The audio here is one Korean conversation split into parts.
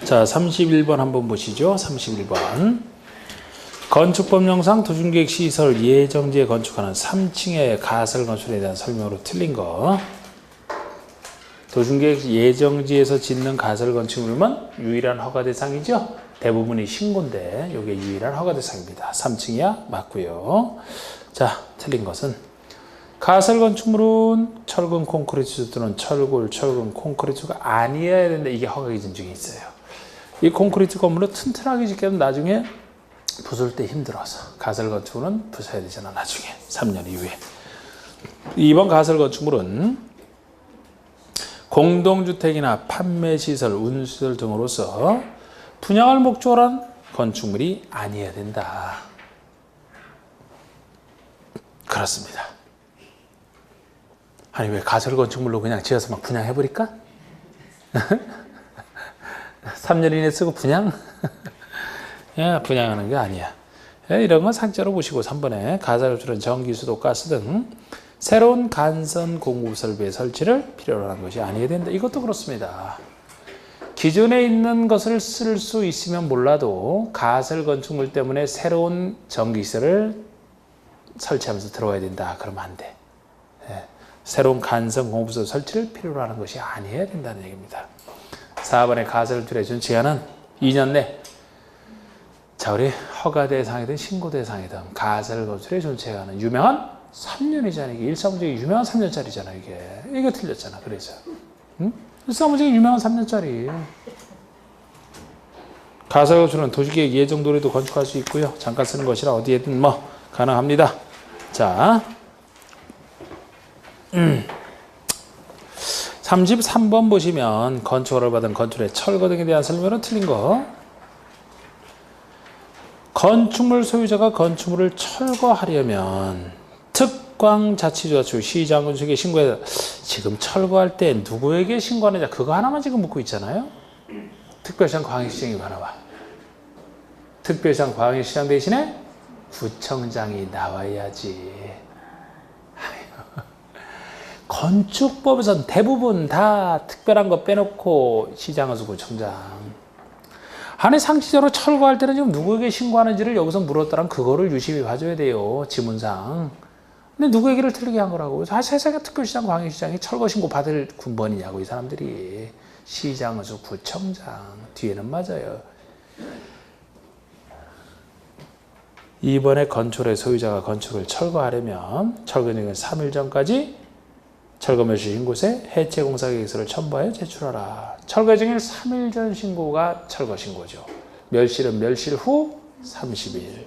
자, 31번 한번 보시죠. 31번. 건축법령상 도중계획 시설 예정지에 건축하는 3층의 가설 건축에 대한 설명으로 틀린 거. 도중계획 예정지에서 짓는 가설 건축물은 유일한 허가 대상이죠. 대부분이 신고인데 이게 유일한 허가 대상입니다. 3층이야? 맞고요. 자, 틀린 것은 가설 건축물은 철근 콘크리트 또는 철골, 철근 콘크리트가 아니어야 된다. 이게 허가 기준 중에 있어요. 이 콘크리트 건물을 튼튼하게 짓기는 나중에 부술 때 힘들어서 가설 건축물은 부숴야 되잖아. 나중에 3년 이후에. 2번 가설 건축물은 공동주택이나 판매시설, 운수시설 등으로서 분양할 목적으로 한 건축물이 아니어야 된다. 그렇습니다. 아니 왜 가설 건축물로 그냥 지어서 막 분양해버릴까? 3년 이내 쓰고 분양? 야, 분양하는 게 아니야. 이런 건 상자로 보시고 3번에 가설 건축물은 전기, 수도, 가스 등 새로운 간선 공급 설비의 설치를 필요로 하는 것이 아니어야 된다. 이것도 그렇습니다. 기존에 있는 것을 쓸 수 있으면 몰라도 가설 건축물 때문에 새로운 전기시설을 설치하면서 들어와야 된다. 그러면 안 돼. 새로운 간선 공급소 설치를 필요로 하는 것이 아니어야 된다는 얘기입니다. 4번의 가설 건축물의 준칙하는 2년 내 자, 우리 허가 대상이든 신고 대상이든 가설 건축물의 준칙하는 유명한 3년이잖아. 이게 1사문제가 유명한 3년짜리잖아. 이게 틀렸잖아. 그래서 1사문제가 유명한 3년짜리. 가설 건축물은 도시계획 예정도로도 건축할 수 있고요. 잠깐 쓰는 것이라 어디에든 뭐 가능합니다. 자, 33번 보시면 건축허가를 받은 건축물의 철거 등에 대한 설명은 틀린 거. 건축물 소유자가 건축물을 철거하려면 특광자치주택 시장건축에 신고해야 지금 철거할 때 누구에게 신고하느냐 그거 하나만 지금 묻고 있잖아요. 특별시장 광역시장이 나와. 특별시장 광역시장 대신에 구청장이 나와야지. 건축법에서는 대부분 다 특별한 거 빼놓고 시장에서 구청장. 아니 상시적으로 철거할 때는 지금 누구에게 신고하는지를 여기서 물었더라면 그거를 유심히 봐줘야 돼요. 지문상. 근데 누구 얘기를 틀리게 한 거라고. 세상에 특별시장, 광역시장이 철거 신고 받을 군번이냐고 이 사람들이. 시장에서 구청장. 뒤에는 맞아요. 이번에 건축의 소유자가 건축을 철거하려면 철거 기간 3일 전까지 철거 멸실 신고서에 해체 공사 계획서를 첨부하여 제출하라. 철거 정일 3일 전 신고가 철거 신고죠. 멸실은 멸실 후 30일.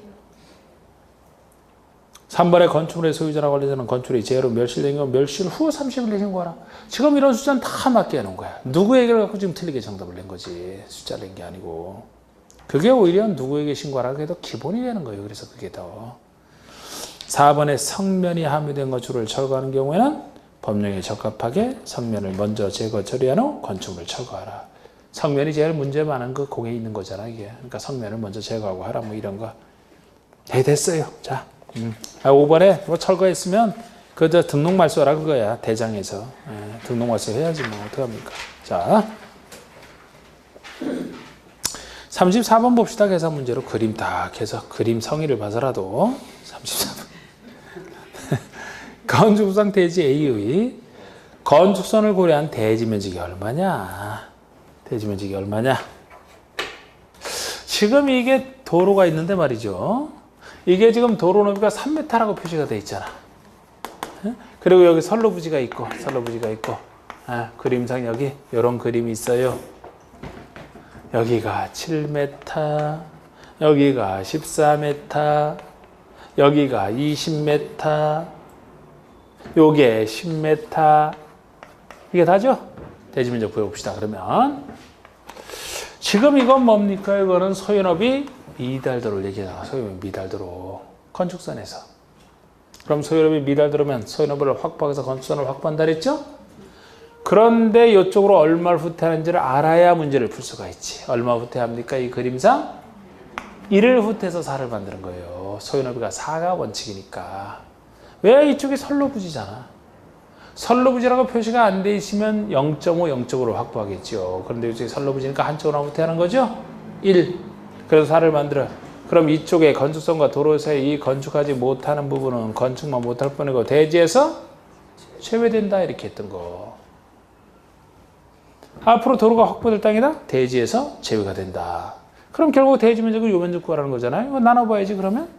3번에 건축물의 소유자나 관리자는 건축물이 제로 멸실된 경우 멸실 후 30일에 신고하라. 지금 이런 숫자는 다 맞게 해놓은 거야. 누구 얘기를 갖고 지금 틀리게 정답을 낸 거지. 숫자를 낸 게 아니고. 그게 오히려 누구에게 신고하라고 해도 기본이 되는 거예요. 그래서 그게 더. 4번에 성면이 함유된 건축물을 철거하는 경우에는 법령에 적합하게 성면을 먼저 제거 처리한 후 건축물을 철거하라. 성면이 제일 문제 많은 그 공에 있는 거잖아 이게. 그러니까 성면을 먼저 제거하고 하라 뭐 이런 거. 됐어요. 자, 5번에 뭐 철거했으면 그저 등록 말소하라 그거야. 대장에서 등록 말소 해야지 뭐 어떡합니까. 자, 34번 봅시다. 계산 문제로 그림 딱 해서 그림 성의를 봐서라도 34번. 건축상 대지 A의 건축선을 고려한 대지 면적이 얼마냐? 대지 면적이 얼마냐? 지금 이게 도로가 있는데 말이죠. 이게 지금 도로 너비가 3m라고 표시가 돼 있잖아. 그리고 여기 선로부지가 있고, 그림상 여기 이런 그림이 있어요. 여기가 7m, 여기가 14m, 여기가 20m, 요게 10m. 이게 다죠? 대지 면적 구해봅시다. 그러면 지금 이건 뭡니까? 이거는 소유업이 미달도로를 얘기하잖아. 소유업이 미달도로. 건축선에서. 그럼 소유업이 미달도로면 소유업을 확보해서 건축선을 확보한다 그랬죠? 그런데 이쪽으로 얼마를 후퇴하는지를 알아야 문제를 풀 수가 있지. 얼마 후퇴합니까? 이 그림상 1을 후퇴해서 4를 만드는 거예요. 소유너비가 4가 원칙이니까. 왜 이쪽이 선로부지잖아. 선로부지라고 표시가 안 돼 있으면 0.5, 0.5로 확보하겠죠. 그런데 이제 선로부지니까 한쪽으로 하면 어떻게 하는 거죠? 1. 그래서 4를 만들어. 그럼 이쪽에 건축선과 도로 사이 이 건축하지 못하는 부분은 건축만 못할 뿐이고 대지에서 제외된다 이렇게 했던 거. 앞으로 도로가 확보될 땅이다? 대지에서 제외가 된다. 그럼 결국 대지 면적을 요 면적 구하라는 거잖아요. 이거 나눠봐야지 그러면.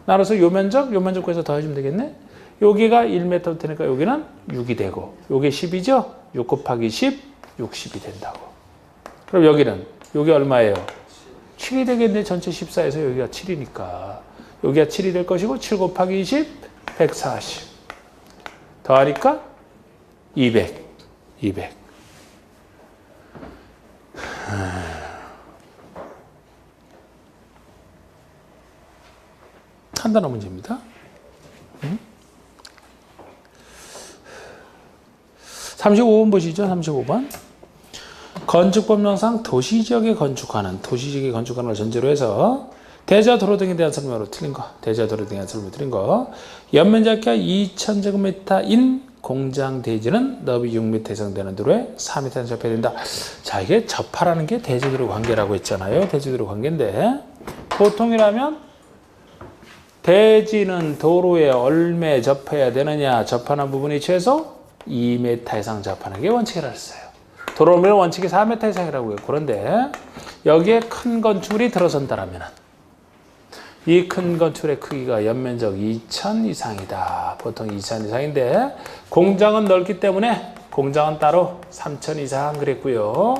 나눠서 요 면적 구해서 더해주면 되겠네. 여기가 1m 되니까 여기는 6이 되고 요게 10이죠? 6 곱하기 10, 60이 된다고. 그럼 여기 얼마예요? 7이 되겠네. 전체 14에서 여기가 7이니까. 여기가 7이 될 것이고 7 곱하기 20, 140. 더하니까 200. 간단한 문제입니다. 35번 보시죠. 35번. 건축법령상 도시지역에 건축하는 걸 전제로 해서 대지와 도로 등에 대한 설명으로 틀린 거. 연면적가 2000제곱미터인 공장 대지는 너비 6m 이상 되는 도로에 4m 이상 접해야 된다. 자, 이게 접하라는 게 대지도로 관계라고 했잖아요. 대지도로 관계인데 보통이라면 대지는 도로에 얼마에 접해야 되느냐. 접하는 부분이 최소 2m 이상 접하는 게 원칙이라고 했어요. 도로면 원칙이 4m 이상이라고 해요. 그런데 여기에 큰 건축물이 들어선다라면 이 큰 건축물의 크기가 연면적 2000 이상이다. 보통 2000 이상인데 공장은 넓기 때문에 공장은 따로 3000 이상 그랬고요.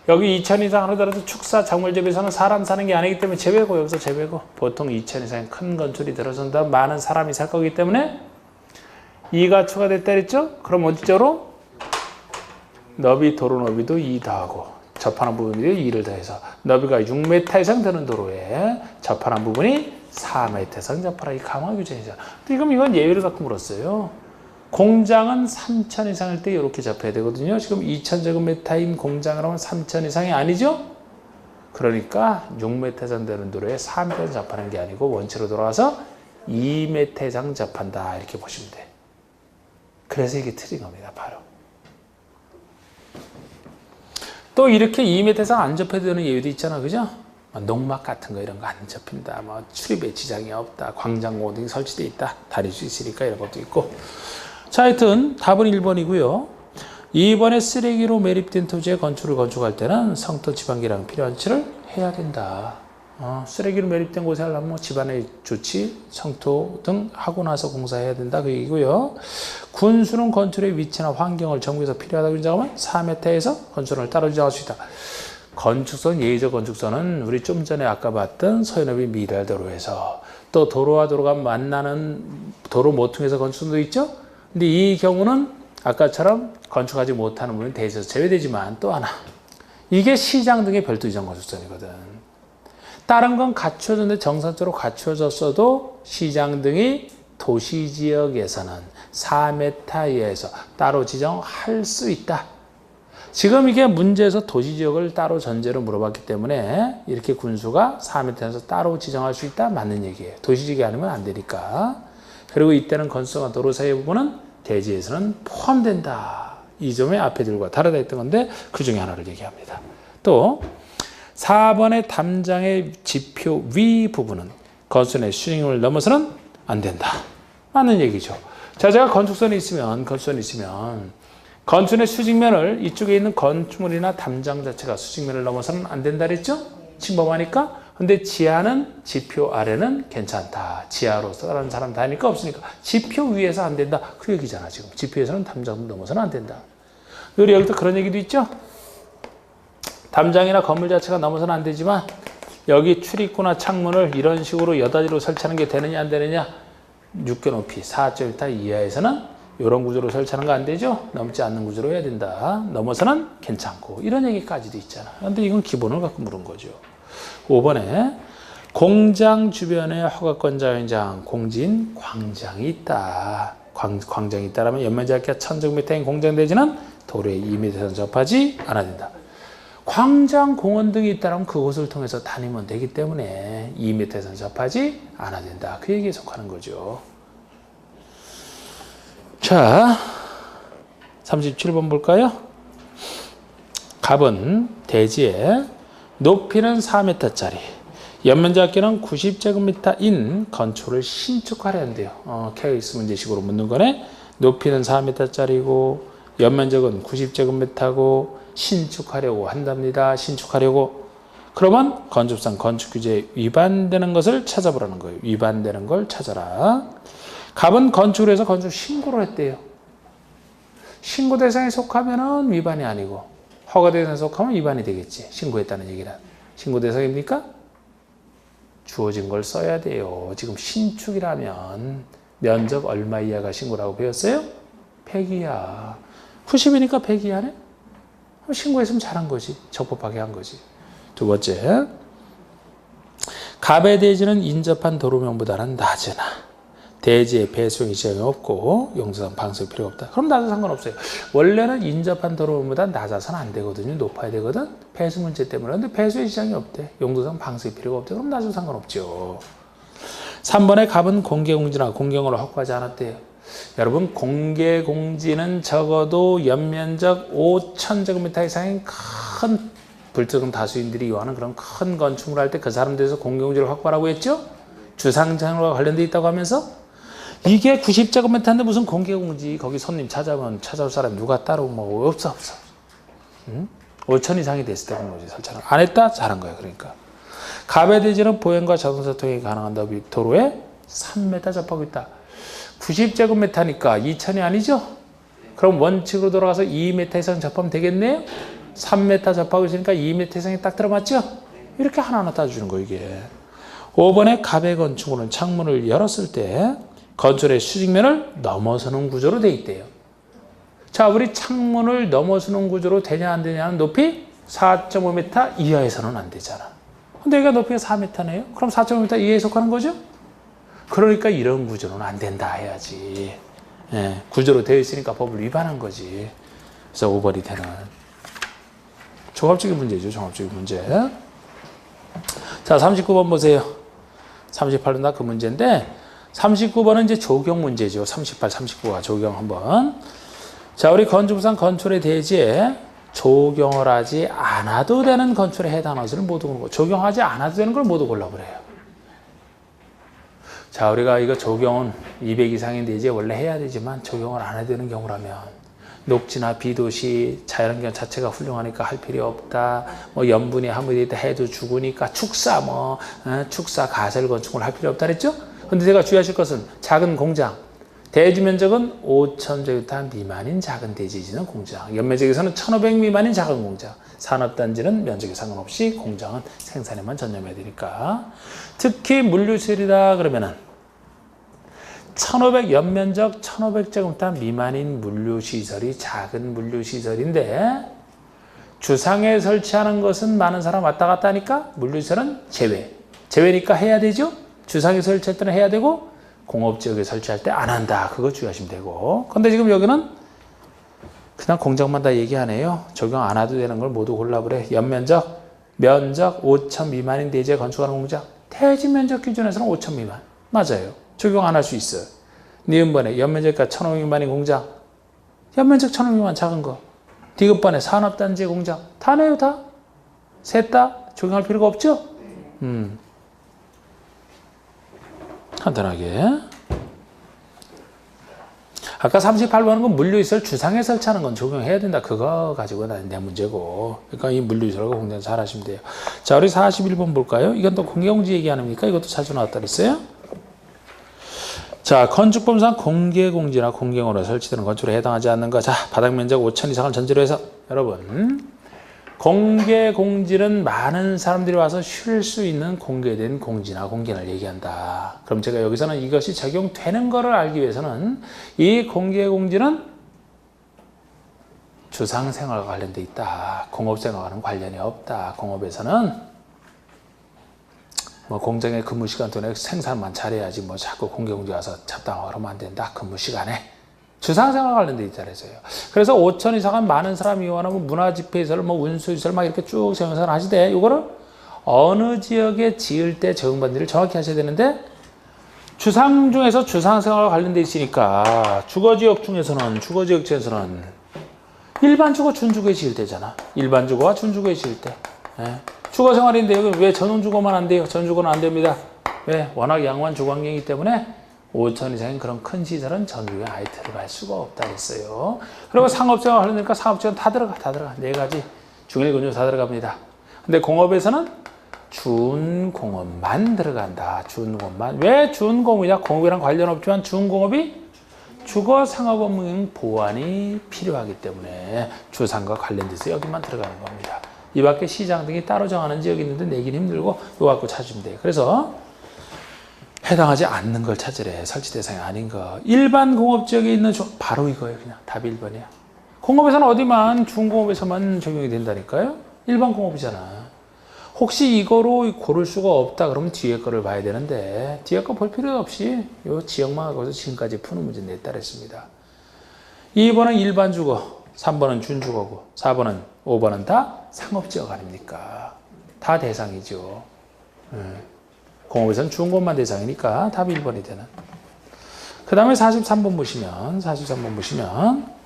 여기 2000 이상 하더라도 축사 작물재배에서는 사람 사는 게 아니기 때문에 제외고 여기서 제외고 보통 2000 이상의 큰 건축물이 들어선다. 많은 사람이 살 거기 때문에 2가 추가됐다 그랬죠? 그럼 어디저로? 도로 너비도 2 더하고 접하는 부분이 2를 더해서 너비가 6m 이상 되는 도로에 접하는 부분이 4m 이상 접하라. 이 강화 규정이죠. 그럼 이건 예외를 갖고 물었어요. 공장은 3000 이상일 때 이렇게 접해야 되거든요. 지금 2000제곱미터인 공장을 하면 3000 이상이 아니죠? 그러니까 6m 이상 되는 도로에 4m 이상 접하는 게 아니고 원칙으로 돌아와서 2m 이상 접한다. 이렇게 보시면 돼. 그래서 이게 틀린 겁니다. 바로. 또 이렇게 2m 이상 안 접해도 되는 예외도 있잖아. 그죠? 농막 같은 거 이런 거 안 접힌다. 출입에 지장이 없다. 광장고 등이 설치되어 있다. 다닐 수 있으니까 이런 것도 있고. 자, 하여튼 답은 1번이고요. 2번에 쓰레기로 매립된 토지에 건축할 때는 성토 지방계량 필요한 처치를 해야 된다. 쓰레기로 매립된 곳에 하려면 집안의 조치, 성토 등 하고 나서 공사해야 된다. 그 얘기고요. 군수는 건축의 위치나 환경을 정비해서 필요하다고 인정하면 4m에서 건축을 따로 지정할 수 있다. 건축선, 예의적 건축선은 우리 좀 전에 아까 봤던 서해너비 미랄도로에서 또 도로와 도로가 만나는 도로 모퉁이에서 건축선도 있죠. 근데 이 경우는 아까처럼 건축하지 못하는 부분이 대지에서 제외되지만 또 하나. 이게 시장 등의 별도 이전 건축선이거든. 다른 건 갖춰졌는데 정상적으로 갖춰졌어도 시장 등이 도시지역에서는 4m 이하에서 따로 지정할 수 있다. 지금 이게 문제에서 도시지역을 따로 전제로 물어봤기 때문에 이렇게 군수가 4m에서 따로 지정할 수 있다. 맞는 얘기예요. 도시지역이 아니면 안 되니까. 그리고 이때는 건축과 도로 사이 부분은 대지에서는 포함된다. 이 점에 앞에 들과 다르다 했던 건데 그 중에 하나를 얘기합니다. 또 4번의 담장의 지표 위 부분은 건축선의 수직면을 넘어서는 안 된다. 맞는 얘기죠. 자, 제가 건축선이 있으면 건축의 수직면을 이쪽에 있는 건축물이나 담장 자체가 수직면을 넘어서는 안 된다 그랬죠? 침범하니까. 근데 지하는 지표 아래는 괜찮다. 지하로서 다른 사람 다니까 없으니까 지표 위에서 안 된다. 그 얘기잖아. 지금 지표에서는 담장 넘어서는 안 된다. 우리 여기도 그런 얘기도 있죠? 담장이나 건물 자체가 넘어서는 안 되지만 여기 출입구나 창문을 이런 식으로 여닫이로 설치하는 게 되느냐 안 되느냐. 6개 높이 4.1m 이하에서는 이런 구조로 설치하는 거 안 되죠. 넘지 않는 구조로 해야 된다. 넘어서는 괜찮고 이런 얘기까지도 있잖아. 그런데 이건 기본을 갖고 물은 거죠. 5번에 공장 주변에 허가권 자연장 공진 광장이 있다. 광장이 있다라면 연면적이 1000제곱미터인 공장 대지는 도로에 2m에서 접하지 않아야 된다. 광장, 공원 등이 있다면 그곳을 통해서 다니면 되기 때문에 2m에서 접하지 않아야 된다. 그 얘기에 속하는 거죠. 자, 37번 볼까요? 갑은 대지에 높이는 4m짜리, 연면적기는 90제곱미터인 건축을 신축하려 한대요. 케이스 문제식으로 묻는 거네. 높이는 4m짜리고 연면적은 90제곱미터고 신축하려고 한답니다. 신축하려고. 그러면 건축상 건축규제에 위반되는 것을 찾아보라는 거예요. 위반되는 걸 찾아라. 갑은 건축을 해서 건축 신고를 했대요. 신고 대상에 속하면은 위반이 아니고 허가 대상에 속하면 위반이 되겠지. 신고했다는 얘기는. 신고 대상입니까? 주어진 걸 써야 돼요. 지금 신축이라면 면적 얼마 이하가 신고라고 배웠어요? 100 이하. 90이니까 100 이하네? 신고했으면 잘한 거지. 적법하게 한 거지. 두 번째, 갑의 대지는 인접한 도로명보다는 낮으나 대지에 배수용 지장이 없고 용도상 방수의 필요가 없다. 그럼 낮아도 상관없어요. 원래는 인접한 도로명보다 낮아서는 안 되거든요. 높아야 되거든. 배수 문제 때문에. 근데 배수의 지장이 없대. 용도상 방수의 필요가 없대. 그럼 낮아도 상관없죠. 3번에 갑은 공개공지나 공경으로 확보하지 않았대요. 여러분, 공개공지는 적어도 연면적 5,000제곱미터 이상인 큰 불특정 다수인들이 이용하는 그런 큰 건축을 할 때 그 사람들에서 공개공지를 확보하라고 했죠? 주상장과 관련돼 있다고 하면서 이게 90제곱미터인데 무슨 공개공지, 거기 손님 찾아오면 찾아올 사람 누가 따로 뭐 없어. 응? 5천 이상이 됐을 때 공개공지 설치는 안 했다? 잘한 거야. 그러니까 갑의 대지는 보행과 자동차 통행이 가능한 도로에 3m 접하고 있다. 90제곱미터니까 2천이 아니죠? 그럼 원칙으로 돌아가서 2m 이상 접하면 되겠네요? 3m 접하고 있으니까 2m 이상이 딱 들어맞죠? 이렇게 하나하나 따져주는 거예요, 이게. 5번에 갑의 건축물은 창문을 열었을 때 건축의 수직면을 넘어서는 구조로 돼 있대요. 자, 우리 창문을 넘어서는 구조로 되냐 안 되냐는 높이 4.5m 이하에서는 안 되잖아. 근데 여기가 높이가 4m네요? 그럼 4.5m 이하에 속하는 거죠? 그러니까 이런 구조는 안 된다 해야지. 예, 구조로 되어 있으니까 법을 위반한 거지. 그래서 5번이 되는 종합적인 문제죠. 종합적인 문제. 자, 39번 보세요. 38은 다 그 문제인데 39번은 이제 조경 문제죠. 38, 39가 조경 한번. 자, 우리 건축상 건축의 대지에 조경을 하지 않아도 되는 건축에 해당하는 것을 모두 고르고, 조경하지 않아도 되는 걸 모두 골라보래요. 자, 우리가 이거 조경은 200 이상인 대지에 원래 해야 되지만 조경을 안 해야 되는 경우라면 녹지나 비도시 자연환경 자체가 훌륭하니까 할 필요 없다. 뭐 염분이 함유되어 있다 해도 죽으니까 축사 축사 가설 건축을 할 필요 없다 그랬죠? 근데 제가 주의하실 것은 작은 공장, 대지 면적은 5,000제곱미터 미만인 작은 대지지는 공장, 연면적에서는 1,500 미만인 작은 공장, 산업단지는 면적에 상관없이 공장은 생산에만 전념해야 되니까. 특히 물류시설이다 그러면은 1,500 연면적 1,500제곱미터 미만인 물류시설이 작은 물류시설인데 주상에 설치하는 것은 많은 사람 왔다 갔다 하니까 물류시설은 제외니까 해야 되죠. 주상에 설치할 때는 해야 되고 공업지역에 설치할 때 안 한다. 그거 주의하시면 되고. 근데 지금 여기는 그냥 공장만 다 얘기하네요. 적용 안 해도 되는 걸 모두 골라보래. 연면적, 면적 5,000 미만인 대지에 건축하는 공장. 대지 면적 기준에서는 5,000 미만. 맞아요. 적용 안 할 수 있어요. 니은번에 연면적가 1,500 미만인 공장. 연면적 1,500 미만 작은 거. 디귿번에 산업단지 공장. 다 내요, 다. 셋 다 적용할 필요가 없죠? 간단하게. 아까 38번은 건 물류시설 주상에 설치하는 건 적용해야 된다. 그거 가지고는 내 문제고. 그러니까 이 물류시설과 공장 잘 하시면 돼요. 자, 우리 41번 볼까요? 이건 또 공개공지 얘기 아닙니까? 이것도 자주 나왔다 그랬어요. 자, 건축법상 공개공지나 공경으로 설치되는 건축에 해당하지 않는 거. 자, 바닥면적 5,000 이상을 전제로 해서 여러분, 공개공지는 많은 사람들이 와서 쉴 수 있는 공개된 공지나 공간을 얘기한다. 그럼 제가 여기서는 이것이 적용되는 것을 알기 위해서는 이 공개공지는 주상생활과 관련돼 있다. 공업생활과는 관련이 없다. 공업에서는 뭐 공장의 근무 시간 동안에 생산만 잘해야지 뭐 자꾸 공개공지 와서 잡담하고 그러면 안 된다. 근무 시간에. 주상생활 관련돼 있잖아요. 그래서 5,000 이상은 많은 사람이 이용하는 뭐 문화집회시설, 뭐 운수시설 막 이렇게 쭉 생각을 하시되 이거를 어느 지역에 지을 때 적용받는지를 정확히 하셔야 되는데 주상 중에서 주상생활과 관련돼 있으니까 주거지역 중에서는 일반 주거, 준주거에 지을 때잖아. 일반 주거와 준주거에 지을 때. 예. 주거 생활인데 여기 왜 전원 주거만 안 돼요? 전 주거는 안 됩니다. 왜? 워낙 양호한 주거 환경이기 때문에 5천 이상인 그런 큰 시설은 전주에 아예 들어갈 수가 없다 그랬어요. 그리고 상업생활 하려니까 상업지원 다 들어가. 네 가지. 중일 근조 다 들어갑니다. 근데 공업에서는 준공업만 들어간다. 준공업만. 왜 준공업이냐? 공업이랑 관련 없지만 준공업이 주거 상업업무 보완이 필요하기 때문에 주상과 관련돼서 여기만 들어가는 겁니다. 이 밖에 시장 등이 따로 정하는 지역이 있는데 내긴 힘들고 이거 갖고 찾으면 돼요. 그래서 해당하지 않는 걸 찾으래. 설치 대상이 아닌 거. 일반 공업지역에 있는 바로 이거예요. 그냥 답이 1번이야. 공업에서는 어디만 중공업에서만 적용이 된다니까요. 일반 공업이잖아. 혹시 이거로 고를 수가 없다 그러면 뒤에 거를 봐야 되는데 뒤에 거 볼 필요 없이 이 지역만 하고서 지금까지 푸는 문제 냈다 그랬습니다. 2번은 일반 주거, 3번은 준주거고 4번은 5번은 다 상업지역 아닙니까? 다 대상이죠. 공업에서는 준공업만 대상이니까 답이 1번이 되는. 그 다음에 43번 보시면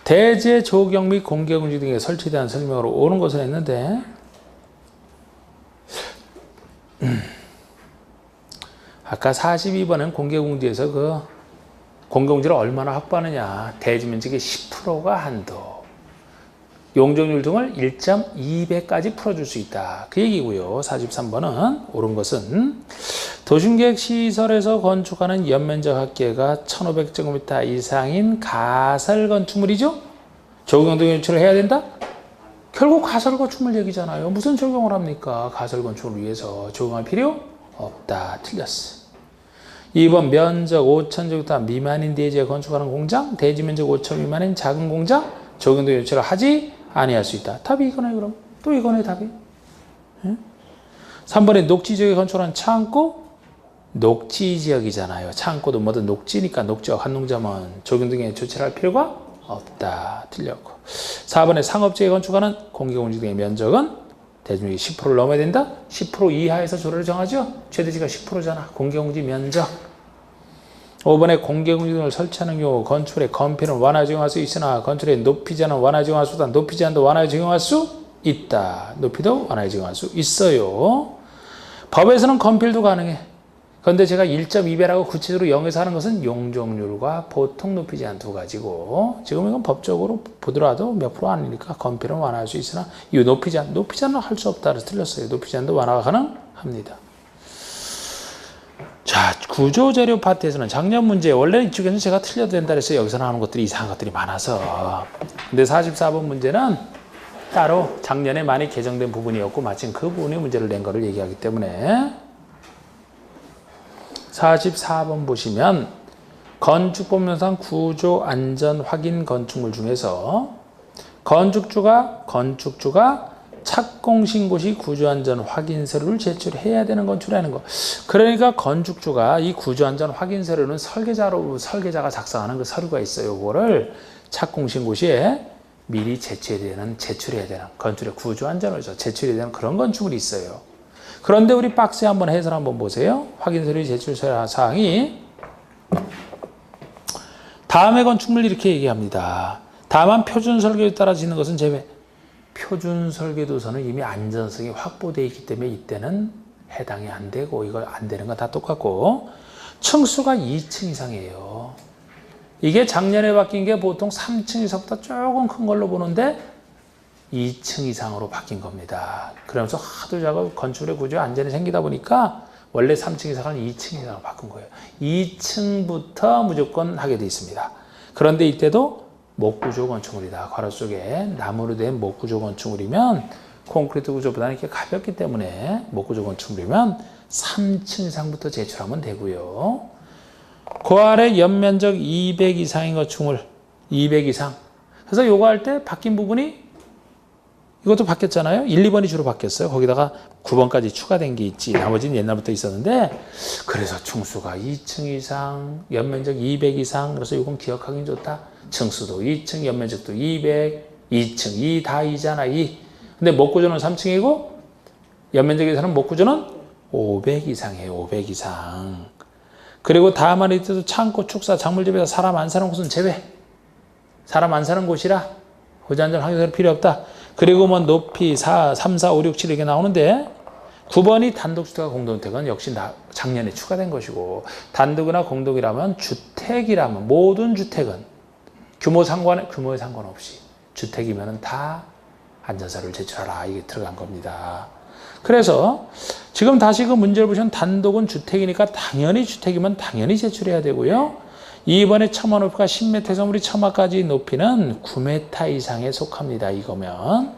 대제, 조경 및 공개공지 등에 설치된 설명으로 오는 것을 했는데 아까 42번은 공개공지에서 그 공개공지를 얼마나 확보하느냐. 대지면적의 10%가 한도. 용적률 등을 1.2배까지 풀어줄 수 있다. 그 얘기고요. 43번은 옳은 것은 도심계획 시설에서 건축하는 연면적 합계가 1500제곱미터 이상인 가설 건축물이죠. 적용 등 연출을 해야 된다? 결국 가설 건축물 얘기잖아요. 무슨 적용을 합니까? 가설 건축을 위해서 적용할 필요 없다. 틀렸어. 2번 면적 5,000제곱미터 미만인 대지에 건축하는 공장, 대지 면적 5,000 미만인 작은 공장, 적용 등 연출을 하지 아니할 수 있다. 답이 이거네. 그럼 또 이거네 답이. 3번에 녹지지역에 건축하는 창고, 녹지지역이잖아요. 창고도 뭐든 녹지니까 녹지역 한 농자만 적용 등의 조치를 할 필요가 없다. 틀렸고. 4번에 상업지역에 건축하는 공개공지 등의 면적은 대중이 10%를 넘어야 된다. 10% 이하에서 조례를 정하죠. 최대지가 10%잖아. 공개공지 면적. 5번에 공개공지 등을 설치하는 경우 건축의 건폐는 완화 적용할 수 있으나 건축의 높이지 않은 완화 적용할 수 없다. 높이지 않도 완화 적용할 수 있다. 높이도 완화 적용할 수 있어요. 법에서는 건필도 가능해. 그런데 제가 1.2배라고 구체적으로 0에서 하는 것은 용적률과 보통 높이지 않 두 가지고 지금 이건 법적으로 보더라도 몇 프로 아니니까 건필은 완화할 수 있으나 이 높이지 않는 할 수 없다. 그래서 틀렸어요. 높이지 않도 완화가 가능합니다. 자, 구조재료 파트에서는 작년 문제, 원래 이쪽에는 제가 틀려도 된다 그래서 여기서 나오는 것들이 이상한 것들이 많아서. 근데 44번 문제는 따로 작년에 많이 개정된 부분이었고 마침 그 부분의 문제를 낸 거를 얘기하기 때문에 44번 보시면 건축법령상 구조 안전 확인 건축물 중에서 건축주가 착공신고 시 구조안전 확인서류를 제출해야 되는 건축이라는 거. 그러니까 건축주가 이 구조안전 확인서류는 설계자가 작성하는 그 서류가 있어요. 그거를 착공신고 시에 미리 제출해야 되는 건축의 구조안전을 제출해야 되는 그런 건축물이 있어요. 그런데 우리 박스에 한번 해설 한번 보세요. 확인서류 제출 사항이 다음의 건축물 이렇게 얘기합니다. 다만 표준 설계에 따라 짓는 것은 제외. 표준 설계도서는 이미 안전성이 확보되어 있기 때문에 이때는 해당이 안 되고 이거 안 되는 건 다 똑같고 층수가 2층 이상이에요. 이게 작년에 바뀐 게 보통 3층에서부터 조금 큰 걸로 보는데 2층 이상으로 바뀐 겁니다. 그러면서 하도 작업 건축의 구조에 안전이 생기다 보니까 원래 3층 이상은 2층 이상으로 바꾼 거예요. 2층부터 무조건 하게 돼 있습니다. 그런데 이때도 목구조 건축물이다. 괄호 속에 나무로 된 목구조 건축물이면 콘크리트 구조보다는 이렇게 가볍기 때문에 목구조 건축물이면 3층 이상부터 제출하면 되고요. 그 아래 연면적 200 이상인 건축물 200 이상. 그래서 요거 할 때 바뀐 부분이 이것도 바뀌었잖아요. 1, 2번이 주로 바뀌었어요. 거기다가 9번까지 추가된 게 있지. 나머지는 옛날부터 있었는데 그래서 층수가 2층 이상, 연면적 200 이상. 그래서 이건 기억하기 좋다. 층수도 2층, 연면적도 200, 2층, 2 다 2잖아, 2. 근데 목구조는 3층이고 연면적에서는 목구조는 500 이상이에요. 500 이상. 그리고 다만 이때도 창고, 축사, 작물집에서 사람 안 사는 곳은 제외. 사람 안 사는 곳이라 호재안전 확인서류 필요 없다. 그리고 뭐 높이 3, 4, 5, 6, 7 이렇게 나오는데 9번이 단독주택과 공동주택은 역시 작년에 추가된 것이고 단독이나 공동이라면 주택이라면 모든 주택은 규모에 상관없이 주택이면 다 안전서류를 제출하라. 이게 들어간 겁니다. 그래서 지금 다시 그 문제를 보시면 단독은 주택이니까 당연히 주택이면 당연히 제출해야 되고요. 2번의 첨화 높이가 10m에서 우리 첨화까지 높이는 9m 이상에 속합니다. 이거면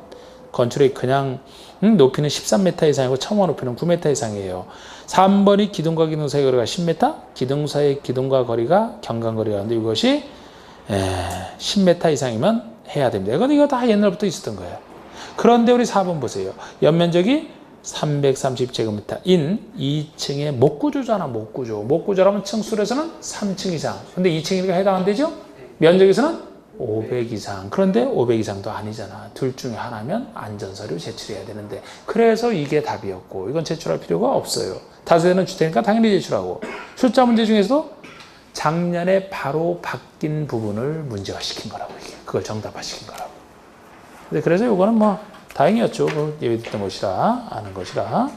건축의 그냥 높이는 13m 이상이고 첨화 높이는 9m 이상이에요. 3번이 기둥과 기둥 사이 거리가 10m, 기둥 사이 기둥과 거리가 경관거리라는데 이것이 10m 이상이면 해야 됩니다. 이거 다 옛날부터 있었던 거예요. 그런데 우리 4번 보세요. 연면적이 330제곱미터인 2층의 목구조잖아. 목구조라면 층수에서는 3층 이상. 근데 2층이니까 해당 안 되죠? 면적에서는 500 이상. 그런데 500 이상도 아니잖아. 둘 중에 하나면 안전서류 제출해야 되는데 그래서 이게 답이었고 이건 제출할 필요가 없어요. 다세대는 주택이니까 당연히 제출하고 숫자 문제 중에서도 작년에 바로 바뀐 부분을 문제화시킨 거라고 이게. 그걸 정답화시킨 거라고. 근데 그래서 이거는 뭐 다행이었죠. 예외됐던 것이라 아는 것이라.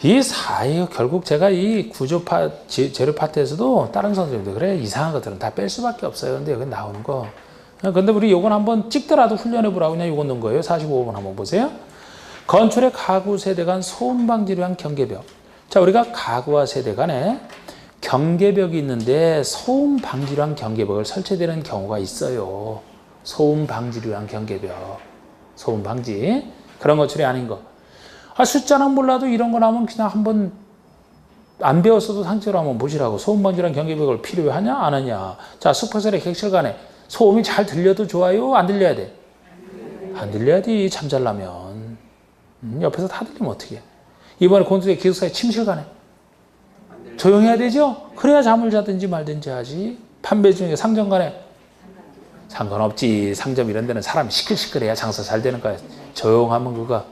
이 사이 결국 제가 이 구조 재료 파트에서도 다른 선생님들 그래 이상한 것들은 다 뺄 수밖에 없어요. 근데 여기 나오는 거. 근데 우리 요건 한번 찍더라도 훈련해 보라고 그냥 요건 넣은 거예요. 45번 한번 보세요. 건축의 가구 세대 간 소음 방지를 위한 경계벽. 자, 우리가 가구와 세대 간에 경계벽이 있는데 소음 방지를 위한 경계벽을 설치되는 경우가 있어요. 소음 방지를 위한 경계벽. 소음 방지. 그런 건축이 아닌 거. 숫자는 몰라도 이런 거 나오면 그냥 한번 안 배웠어도 상처로 한번 보시라고. 소음 방지를 위한 경계벽을 필요하냐 안 하냐. 자, 슈퍼셀의 객실 간에 소음이 잘 들려도 좋아요? 안 들려야 돼? 안 들려야지. 참 잘나면. 옆에서 다 들리면 어떡해. 이번에 공동주택 기숙사의 침실 간에 조용해야 되죠? 그래야 잠을 자든지 말든지 하지. 판매 중에 상점 간에 상관없지. 상점 이런 데는 사람이 시끌시끌해야 장사 잘 되는 거야. 조용하면 그거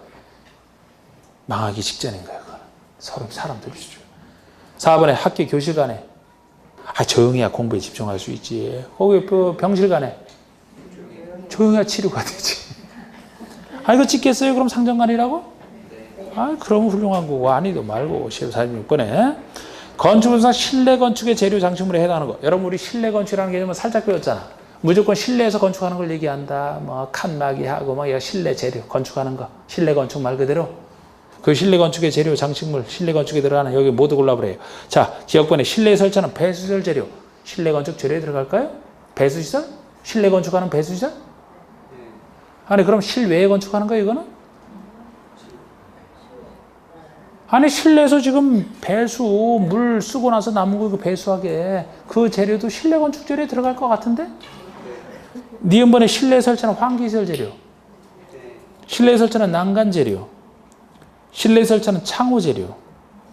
망하기 직전인 거야. 서로 사람들이 주죠. 4번에 학교 교실 간에 조용해야 공부에 집중할 수 있지. 거기 병실 간에 조용해야 치료가 되지. 이거 찍겠어요? 그럼 상점 간이라고? 그럼 훌륭한 거고 아니도 말고. 46번에 건축물상 실내 건축의 재료 장식물에 해당하는 거. 여러분 우리 실내 건축이라는 개념은 살짝 배웠잖아. 무조건 실내에서 건축하는 걸 얘기한다. 뭐 칸막이 하고 막 실내 재료 건축하는 거. 실내 건축 말 그대로. 그 실내 건축의 재료 장식물, 실내 건축에 들어가는 여기 모두 골라보래요. 자, 기억번에 실내에 설치하는 배수시설 재료. 실내 건축 재료에 들어갈까요? 배수시설? 실내 건축하는 배수시설? 아니 그럼 실외에 건축하는 거예요 이거는? 아니 실내에서 지금 배수 물 쓰고 나서 남은 거 배수하게 그 재료도 실내 건축 재료에 들어갈 것 같은데? 니은번에 실내에 설치하는 환기시설 재료, 실내에 설치하는 난간 재료, 실내에 설치하는 창호 재료,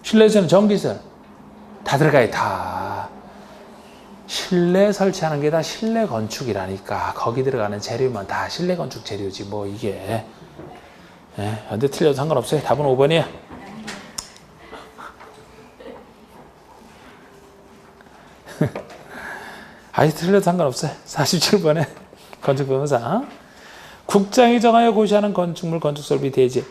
실내에 설치하는 전기시설 다 들어가요. 다 실내 설치하는 게 다 실내 건축이라니까. 거기 들어가는 재료만 다 실내 건축 재료지 뭐 이게. 근데 틀려도 상관없어요. 답은 5번이야. 틀려도 상관없어요. 47번에 건축변호사. 국장이 정하여 고시하는 건축물 건축설비 대지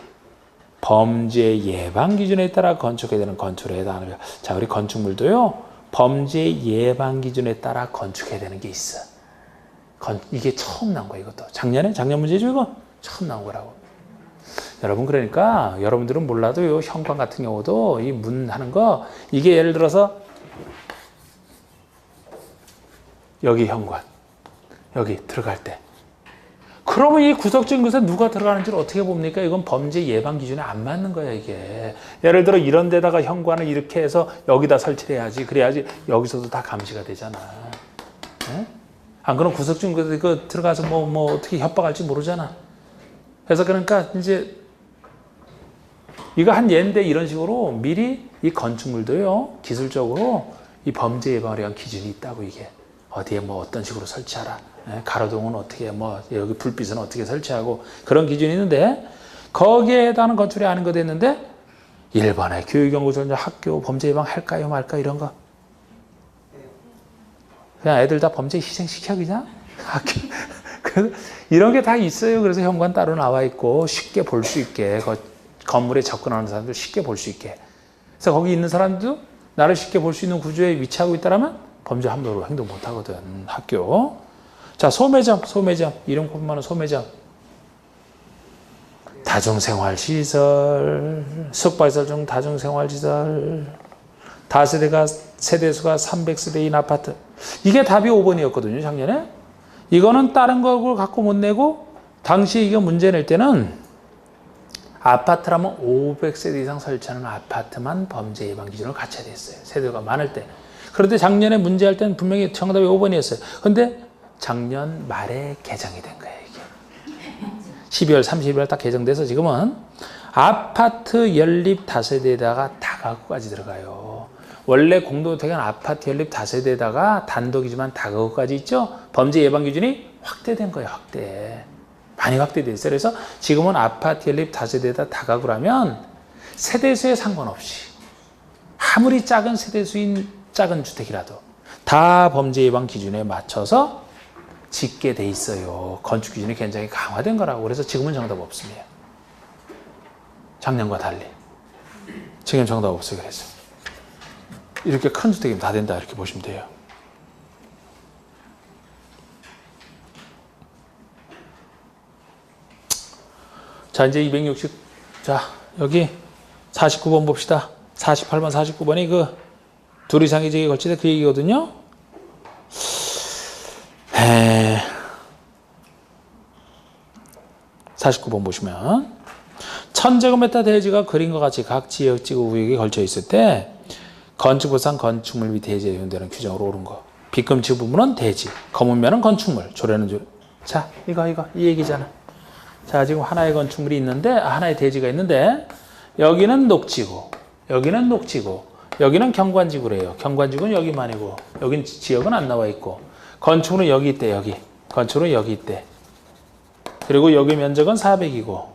범죄 예방 기준에 따라 건축해야 되는 건축에 해당하는 거. 자, 우리 건축물도요. 범죄 예방 기준에 따라 건축해야 되는 게 있어. 이게 처음 나온 거야, 이것도. 작년 문제죠, 이거? 처음 나온 거라고. 여러분, 그러니까 여러분들은 몰라도요, 현관 같은 경우도 이 문 하는 거, 이게 예를 들어서 여기 현관, 여기 들어갈 때. 그러면 이 구석진 곳에 누가 들어가는지를 어떻게 봅니까? 이건 범죄 예방 기준에 안 맞는 거야, 이게. 예를 들어 이런 데다가 현관을 이렇게 해서 여기다 설치를 해야지. 그래야지 여기서도 다 감시가 되잖아. 네? 안 그러면 구석진 곳에 들어가서 뭐 어떻게 협박할지 모르잖아. 그래서 그러니까 이제 이거 한 예인데 이런 식으로 미리 이 건축물도요, 기술적으로 이 범죄 예방을 위한 기준이 있다고 이게. 어디에 뭐 어떤 식으로 설치하라. 가로등은 어떻게 여기 불빛은 어떻게 설치하고 그런 기준이 있는데 거기에 해당하는 건축이 아닌 거 됐는데 1번에 교육연구소 학교 범죄 예방 할까요 말까 이런 거. 그냥 애들 다 범죄 희생시켜 그냥. 이런 게 다 있어요. 그래서 현관 따로 나와 있고 쉽게 볼 수 있게 건물에 접근하는 사람들 쉽게 볼 수 있게. 그래서 거기 있는 사람도 나를 쉽게 볼 수 있는 구조에 위치하고 있다면 범죄 함부로 행동 못 하거든. 학교. 자, 소매점. 이름 보면 소매점. 다중생활시설, 숙박시설 중 다중생활시설, 세대수가 300세대인 아파트. 이게 답이 5번이었거든요, 작년에. 이거는 다른 걸 갖고 못 내고, 당시 이거 문제 낼 때는 아파트라면 500세대 이상 설치하는 아파트만 범죄 예방 기준으로 갖춰야 됐어요. 세대가 많을 때. 그런데 작년에 문제할 때는 분명히 정답이 5번이었어요. 근데 작년 말에 개정이 된 거예요, 이게. 12월, 30일 딱 개정돼서 지금은 아파트 연립 다세대에다가 다가구까지 들어가요. 원래 공동주택은 아파트 연립 다세대에다가 단독이지만 다가구까지 있죠? 범죄 예방 기준이 확대된 거예요, 확대. 많이 확대됐어요. 그래서 지금은 아파트 연립 다세대에다 다가구라면 세대수에 상관없이 아무리 작은 세대수인 작은 주택이라도 다 범죄 예방 기준에 맞춰서 짓게 돼 있어요. 건축 기준이 굉장히 강화된 거라고. 그래서 지금은 정답 없습니다. 작년과 달리. 지금 정답 없어요. 그래서 이렇게 큰 주택이면 다 된다 이렇게 보시면 돼요. 자, 이제 260. 자, 여기 49번 봅시다. 48번, 49번이 그 둘 이상의 지역에 걸치다 그 얘기거든요. 49번 보시면 1000제곱미터 대지가 그림과 같이 각 지역지구 구역에 걸쳐 있을 때 건축법상 건축물 및 대지에 적용되는 규정으로 옳은 거. 빗금치 부분은 대지, 검은 면은 건축물, 조례는 조. 자, 이거 이 얘기잖아. 자, 지금 하나의 건축물이 있는데, 하나의 대지가 있는데, 여기는 녹지구, 여기는 녹지구, 여기는 경관지구래요. 경관지구는 여기만이고, 여긴 지역은 안 나와 있고, 건축물은 여기 있대, 여기. 건축물은 여기 있대. 그리고 여기 면적은 400이고,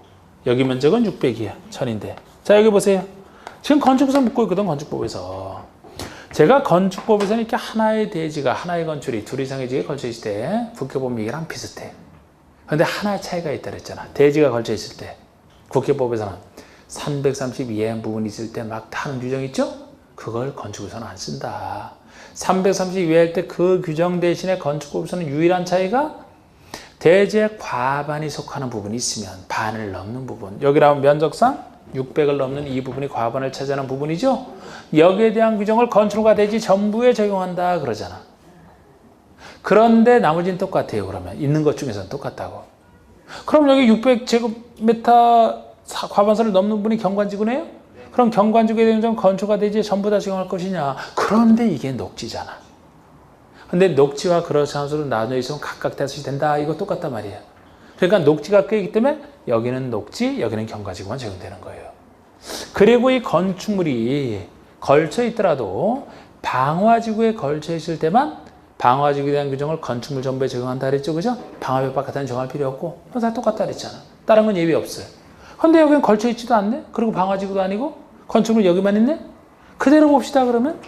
여기 면적은 600이야, 1000인데. 자, 여기 보세요. 지금 건축법에서 묻고 있거든, 건축법에서. 제가 건축법에서는 이렇게 하나의 대지가, 하나의 건축이 둘 이상의 지역에 걸쳐 있을 때, 국회법 얘기랑 비슷해. 근데 하나의 차이가 있다 그랬잖아. 대지가 걸쳐 있을 때. 국회법에서는 330 이하의 부분이 있을 때 막 하는 규정 있죠? 그걸 건축에서는 안 쓴다. 330 이하일 때 그 규정 대신에 건축법에서는 유일한 차이가 대지의 과반이 속하는 부분이 있으면 반을 넘는 부분. 여기라면 면적상 600을 넘는 이 부분이 과반을 차지하는 부분이죠. 여기에 대한 규정을 건축과 대지 전부에 적용한다 그러잖아. 그런데 나머지는 똑같아요. 그러면 있는 것 중에서는 똑같다고. 그럼 여기 600제곱미터 과반선을 넘는 분이 경관지구네요? 그럼 경관지구에 대한 규정은 건축과 대지에 전부 다 적용할 것이냐? 그런데 이게 녹지잖아. 근데 녹지와 그러시한수로 나눠 있으면 각각 대수이 된다. 이거 똑같단 말이에요. 그러니까 녹지가 꽤 있기 때문에 여기는 녹지, 여기는 경과지구만 적용되는 거예요. 그리고 이 건축물이 걸쳐 있더라도 방화지구에 걸쳐 있을 때만 방화지구에 대한 규정을 건축물 전부에 적용한다 그랬죠. 그죠? 방화벽 바깥에는 정할 필요 없고 다 똑같다 그랬잖아. 다른 건 예외 없어요. 근데 여기는 걸쳐 있지도 않네? 그리고 방화지구도 아니고 건축물 여기만 있네? 그대로 봅시다 그러면.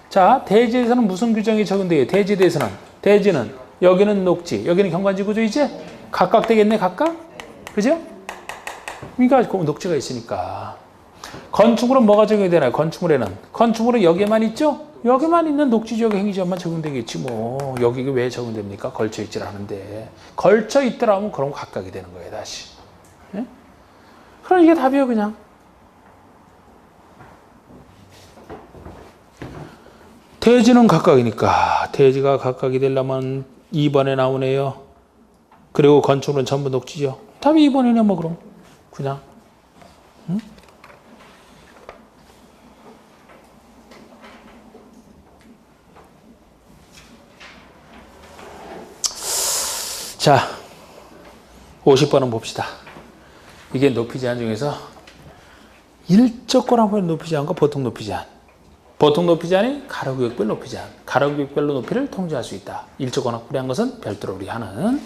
자, 대지에서는 무슨 규정이 적용돼요? 대지에 대해서는. 대지는 여기는 녹지, 여기는 경관지구죠 이제? 각각 되겠네, 각각? 그죠? 그러니까 녹지가 있으니까. 건축물은 뭐가 적용이 되나요? 건축물에는. 건축물은 여기에만 있죠? 여기만 있는 녹지지역 행위지역만 적용되겠지 뭐. 여기 왜 적용됩니까? 걸쳐 있질 않은데. 걸쳐 있더라면 그럼 각각이 되는 거예요, 다시. 네? 그럼 이게 답이에요, 그냥. 대지는 각각이니까. 대지가 각각이 되려면 2번에 나오네요. 그리고 건축물은 전부 녹지죠. 답이 2번이네, 뭐, 그럼. 그냥. 응? 자, 50번은 봅시다. 이게 높이 제한 중에서 일조건 한번 높이 제한과 보통 높이 제한. 보통 높이 제한이 가로구역별 높이 제한. 가로구역별로 높이를 통제할 수 있다. 일조건 확보한 것은 별도로 우리 하는.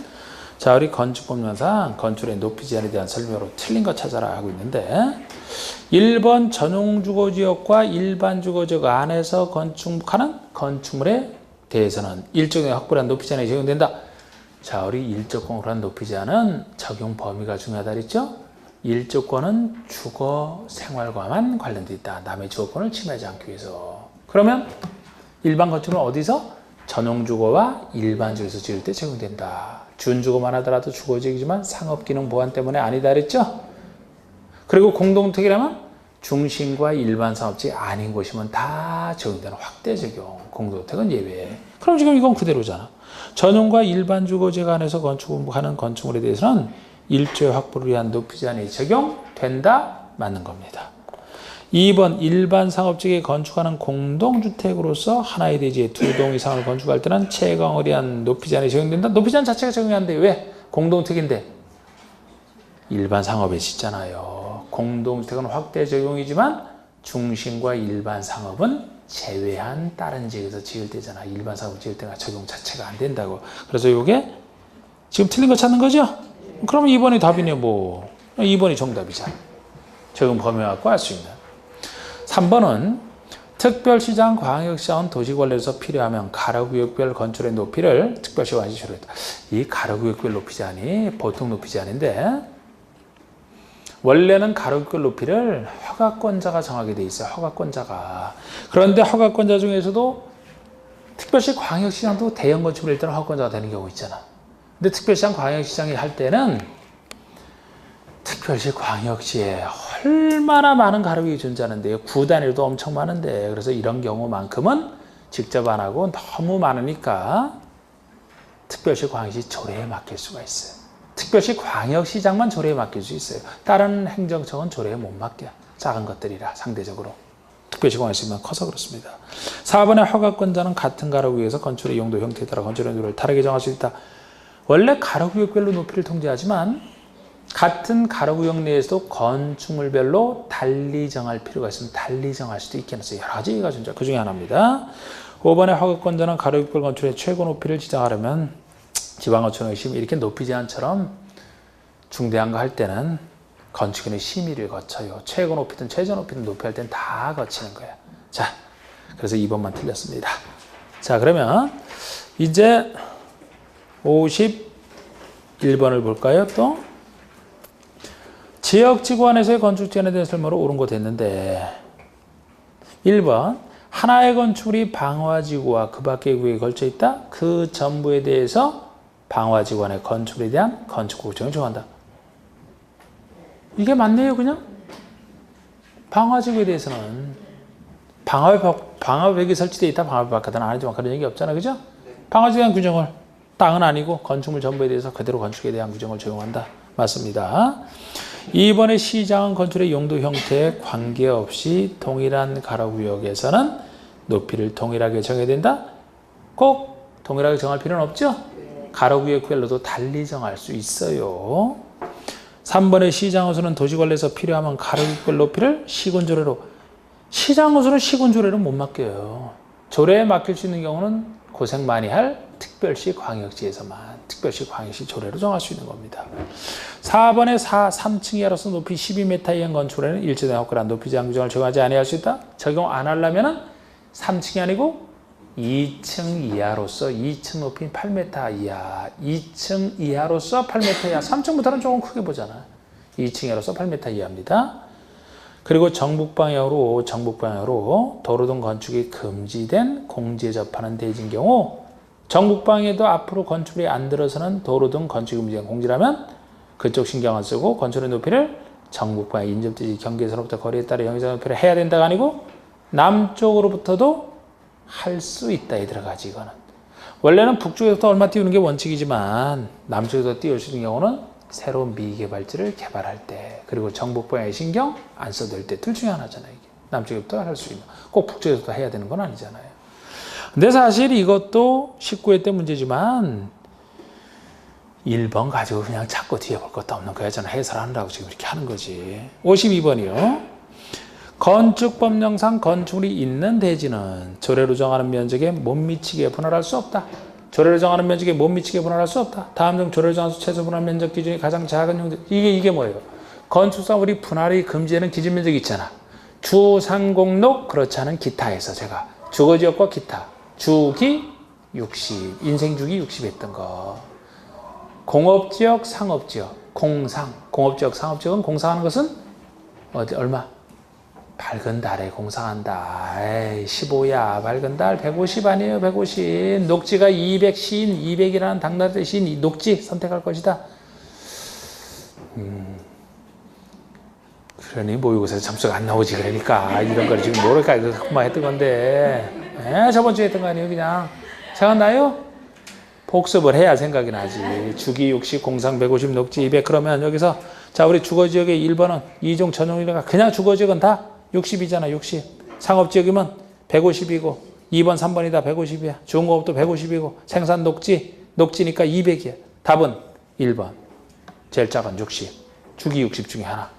자, 우리 건축법령상 건축의 높이 제한에 대한 설명으로 틀린 거 찾아라 하고 있는데 1번 전용 주거지역과 일반 주거지역 안에서 건축하는 건축물의 대해서는 일조 경우에 확보한 높이 제한이 적용된다. 자, 우리 일조권으로 높이 제한은 적용 범위가 중요하다 그랬죠? 일조권은 주거 생활과만 관련돼 있다. 남의 주거권을 침해하지 않기 위해서. 그러면 일반 건축은 어디서? 전용주거와 일반주거에서 지을 때 적용된다. 준주거만 하더라도 주거지이지만 상업기능 보완 때문에 아니다 그랬죠? 그리고 공동특이라면 중심과 일반 사업지 아닌 곳이면 다 적용되는 확대 적용. 공동택은 예외. 그럼 지금 이건 그대로잖아. 전용과 일반 주거지가 안에서 건축하는 건축물에 대해서는 일조의 확보를 위한 높이 제한이 적용된다. 맞는 겁니다. 2번 일반 상업지에 건축하는 공동주택으로서 하나의 대지에 2동 이상을 건축할 때는 채광을 위한 높이 제한이 적용된다. 높이 제한 자체가 적용이 안 돼. 왜? 공동특인데 일반 상업에 짓잖아요. 공동주택은 확대 적용이지만 중심과 일반 상업은 제외한 다른 지역에서 지을 때잖아. 일반 상업 지을 때가 적용 자체가 안 된다고. 그래서 이게 지금 틀린 거 찾는 거죠? 그러면 2번이 답이네 뭐. 2번이 정답이잖아. 적용 범위 갖고 알 수 있는. 3번은 특별시장, 광역시장, 도시관리에서 필요하면 가로구역별 건축의 높이를 특별시 관시 조례했다. 이 가로구역별 높이 제한이 보통 높이 제한인데 원래는 가로구역 높이를 허가권자가 정하게 돼 있어요. 허가권자가. 그런데 허가권자 중에서도 특별시, 광역시장도 대형 건축을 할 때는 허가권자가 되는 경우 있잖아. 근데 특별시장, 광역시장이 할 때는 특별시, 광역시에 얼마나 많은 가로구역이 존재하는데요. 구 단위로도 엄청 많은데 그래서 이런 경우만큼은 직접 안 하고 너무 많으니까 특별시, 광역시 조례에 맡길 수가 있어요. 특별시, 광역시장만 조례에 맡길 수 있어요. 다른 행정청은 조례에 못 맡겨. 작은 것들이라 상대적으로. 특별시, 광역시만 커서 그렇습니다. 4번의 허가권자는 같은 가로구역에서 건축의 용도 형태에 따라 건축의 용도를 다르게 정할 수 있다. 원래 가로구역별로 높이를 통제하지만 같은 가로구역 내에서도 건축물별로 달리 정할 필요가 있으면 달리 정할 수도 있겠어요. 여러 가지가 존재. 그 중에 하나입니다. 5번의 허가권자는 가로구역별 건축의 최고 높이를 지정하려면 지방건축의 심의 이렇게 높이 제한처럼 중대한 거 할 때는 건축인의 심의를 거쳐요. 최고 높이든 최저 높이든 높이 할 때는 다 거치는 거야. 자, 그래서 2번만 틀렸습니다. 자, 그러면 이제 51번을 볼까요? 또 지역지구 안에서의 건축 제한에 대한 설명으로 옳은 거 됐는데 1번 하나의 건축물이 방화지구와 그 밖의 구역에 걸쳐 있다. 그 전부에 대해서 방화지구 안의 건축물에 대한 건축구역정을 정한다. 이게 맞네요, 그냥. 방화지구에 대해서는 방화벽이 설치되어 있다. 방화벽 바깥은 안 하지만 그런 얘기 없잖아, 그죠? 방화지구에 대한 규정을 땅은 아니고 건축물 전부에 대해서 그대로 건축에 대한 규정을 적용한다. 맞습니다. 2번의 시장은 건축의 용도 형태에 관계없이 동일한 가로구역에서는 높이를 동일하게 정해야 된다. 꼭 동일하게 정할 필요는 없죠. 가로구역별로도 달리 정할 수 있어요. 3번의 시장호수는 도시관리에서 필요하면 가로구역별 높이를 시군조례로. 시장호수는 시군조례로 못 맡겨요. 조례에 맡길 수 있는 경우는 고생 많이 할 특별시, 광역시에서만 특별시, 광역시 조례로 정할 수 있는 겁니다. 4번의 3층 이하로서 높이 12m 이하 건축물에는 일제된 확실한 높이 제한 규정을 적용하지 아니할 수 있다. 적용 안 하려면 3층이 아니고 2층 이하로서 2층 높이 8m 이하, 2층 이하로서 8m 이하, 3층부터는 조금 크게 보잖아. 2층 이하로서 8m 이하입니다. 그리고 정북방향으로 도로 등 건축이 금지된 공지에 접하는 대지인 경우 정북방에도 앞으로 건축물이 안 들어서는 도로 등 건축이 금지된 공지라면 그쪽 신경 안 쓰고 건축의 높이를 정북방의 인접대지 경계선로부터 거리에 따라 영위적 높이를 해야 된다가 아니고 남쪽으로부터도 할 수 있다. 이 들어가지 이거는. 원래는 북쪽에서부터 얼마 띄우는 게 원칙이지만 남쪽에서 띄울 수 있는 경우는 새로운 미개발지를 개발할 때 그리고 정북방의 신경 안 써도 될 때 둘 중에 하나잖아요. 이게. 남쪽에부터 할 수 있는. 꼭 북쪽에서부터 해야 되는 건 아니잖아요. 근데 사실 이것도 19회 때 문제지만 1번 가지고 그냥 찾고 뒤에 볼 것도 없는 거야. 저는 해설하느라고 지금 이렇게 하는 거지. 52번이요. 건축법령상 건축물이 있는 대지는 조례로 정하는 면적에 못 미치게 분할할 수 없다. 조례로 정하는 면적에 못 미치게 분할할 수 없다. 다음 중 조례로 정한 최소 분할 면적 기준이 가장 작은 형태. 이게 뭐예요? 건축상 우리 분할이 금지되는 기준 면적이 있잖아. 주, 산, 공록, 그렇지 않은 기타에서 제가 주거지역과 기타, 주기, 60. 인생주기 60 했던 거. 공업지역, 상업지역, 공상. 공업지역, 상업지역은 공상하는 것은 얼마? 밝은 달에 공상한다. 에이, 15야. 밝은 달 150 아니에요. 150. 녹지가 200, 시인 200이라는 당나라 시인 녹지 선택할 것이다. 그러니 모의고사에서 점수가 안 나오지. 그러니까 이런 걸 지금 모를까 이거 그만 했던 건데. 저번 주에 했던 거 아니에요. 그냥. 생각나요? 복습을 해야 생각이 나지. 주기 60, 공상 150, 녹지 200. 그러면 여기서 자 우리 주거지역의 1번은 이종 전용이니까 그냥 주거지역은 다 60이잖아. 60. 상업지역이면 150이고 2번, 3번이 다 150이야. 중공업도 150이고 생산 녹지니까 200이야. 답은 1번. 제일 작은 60. 주기 60 중에 하나.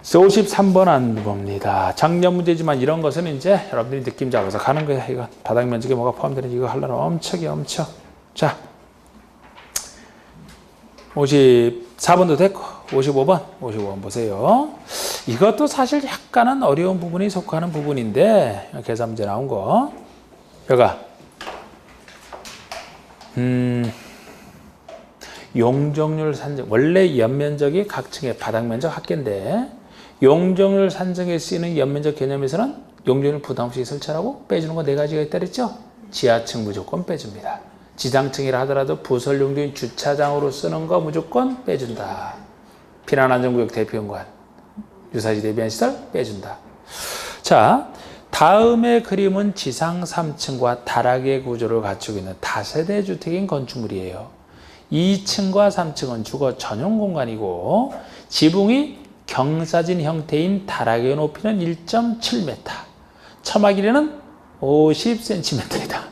53번 안 봅니다. 작년 문제지만 이런 것은 이제 여러분들이 느낌 잡아서 가는 거야. 이거 바닥 면적에 뭐가 포함되는 이거 하려면 엄청. 자, 54번도 됐고 55번 보세요. 이것도 사실 약간은 어려운 부분이 속하는 부분인데 계산 문제 나온 거. 여기가 용적률 산정. 원래 연면적이 각 층의 바닥 면적 합계인데 용적률 산정에 쓰이는 연면적 개념에서는 용적률 부담 없이 설치하라고 빼주는 거 4가지가 있다 그랬죠? 지하층 무조건 빼줍니다. 지상층이라 하더라도 부설 용도인 주차장으로 쓰는 거 무조건 빼준다. 피난안전구역 대피연구원, 유사지 대비한 시설 빼준다. 자, 다음의 그림은 지상 3층과 다락의 구조를 갖추고 있는 다세대 주택인 건축물이에요. 2층과 3층은 주거 전용 공간이고 지붕이 경사진 형태인 다락의 높이는 1.7m, 처마 길이는 50cm이다.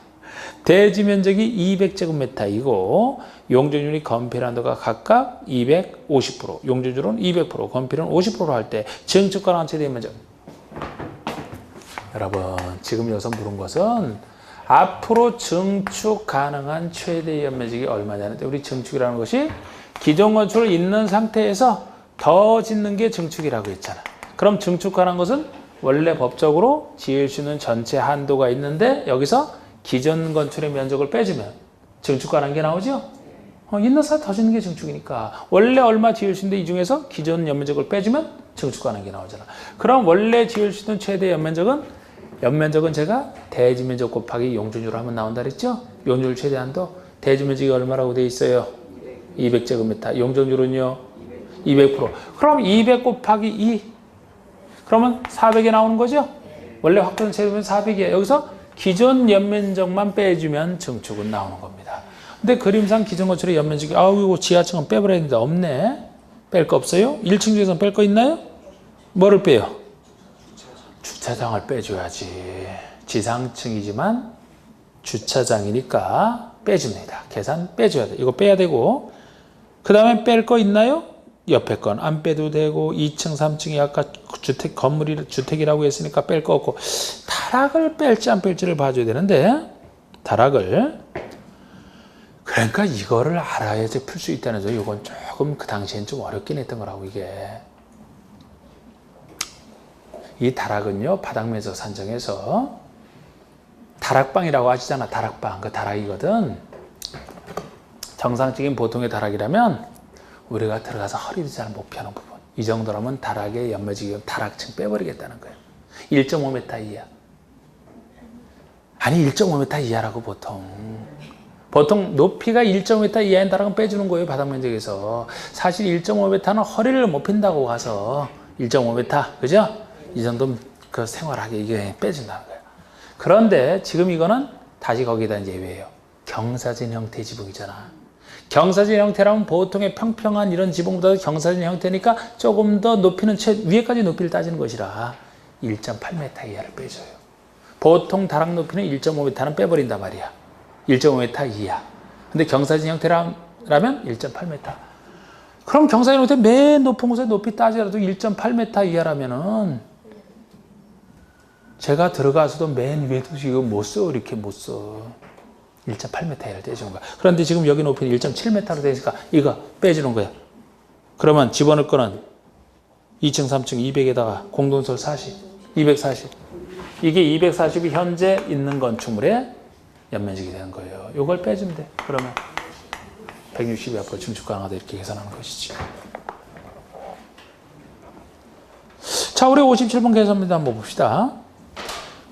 대지 면적이 200제곱미터이고 용적률이 건폐한도가 각각 250%, 용적률은 200%, 건폐율은 50%로 할 때 증축 가능한 최대 면적. 여러분 지금 여기서 물은 것은 앞으로 증축 가능한 최대 연면적이 얼마냐는데 우리 증축이라는 것이 기존 건축을 있는 상태에서 더 짓는 게 증축이라고 했잖아. 그럼 증축 가능한 것은 원래 법적으로 지을 수 있는 전체 한도가 있는데 여기서 기존 건축의 면적을 빼주면 증축 가능한 게 나오죠? 있는 사람 더 짓는 게 증축이니까 원래 얼마 지을 수 있는데 이 중에서 기존 연면적을 빼주면 증축 가능한 게 나오잖아. 그럼 원래 지을 수 있는 최대 연면적은 제가 대지 면적 곱하기 용적률로 하면 나온다 그랬죠? 용적률 최대 한도 대지 면적이 얼마라고 돼 있어요? 200제곱미터. 용적률은요? 200%. 그럼 200 곱하기 2. 그러면 400이 나오는 거죠? 원래 확보된 세대면 400이에요. 여기서 기존 연면적만 빼주면 증축은 나오는 겁니다. 근데 그림상 기존 건축의 연면적이 이거 지하층은 빼버려야 되는데 없네. 뺄 거 없어요? 1층 중에서 뺄 거 있나요? 뭐를 빼요? 주차장을 빼줘야지. 지상층이지만 주차장이니까 빼줍니다. 계산 빼줘야 돼. 이거 빼야 되고 그 다음에 뺄 거 있나요? 옆에 건 안 빼도 되고 2층, 3층이 아까 주택이라고 했으니까 뺄 거 없고 다락을 뺄지 안 뺄지를 봐줘야 되는데 다락을 그러니까 이거를 알아야지 풀 수 있다는 점. 이건 조금 그 당시엔 좀 어렵긴 했던 거라고 이게. 이 다락은요 바닥면적 산정해서 다락방이라고 하시잖아. 다락방 그 다락이거든. 정상적인 보통의 다락이라면 우리가 들어가서 허리도 잘 못 펴는 부분. 이 정도라면 다락의 연면적이 다락층 빼버리겠다는 거예요. 1.5m 이하. 아니 1.5m 이하라고 보통 높이가 1.5m 이하인 다락은 빼주는 거예요. 바닥 면적에서. 사실 1.5m는 허리를 못 핀다고 가서 1.5m 그죠? 이 정도면 그 생활하게 이게 빼준다는 거예요. 그런데 지금 이거는 다시 거기다 이제 예외예요. 경사진 형태 지붕이잖아. 경사진 형태라면 보통의 평평한 이런 지붕보다 경사진 형태니까 조금 더 높이는 위에까지 높이를 따지는 것이라 1.8m 이하를 빼줘요. 보통 다락 높이는 1.5m는 빼버린단 말이야. 1.5m 이하. 근데 경사진 형태라면 1.8m. 그럼 경사진 형태 맨 높은 곳에 높이 따지더라도 1.8m 이하라면은 제가 들어가서도 맨 위에도 이거 못 써. 이렇게 못 써. 1.8m를 떼주는 거야. 그런데 지금 여기 높이는 1.7m로 되니까 이거 빼주는 거야. 그러면 집어넣을 거는 2층, 3층 200에다가 공동설 40, 240. 이게 240이 현재 있는 건축물의 연면적이 되는 거예요. 이걸 빼주면 돼. 그러면 160이 앞으로 증축 가능하다 이렇게 계산하는 것이지. 자, 우리 57번 계산문제 한번 봅시다.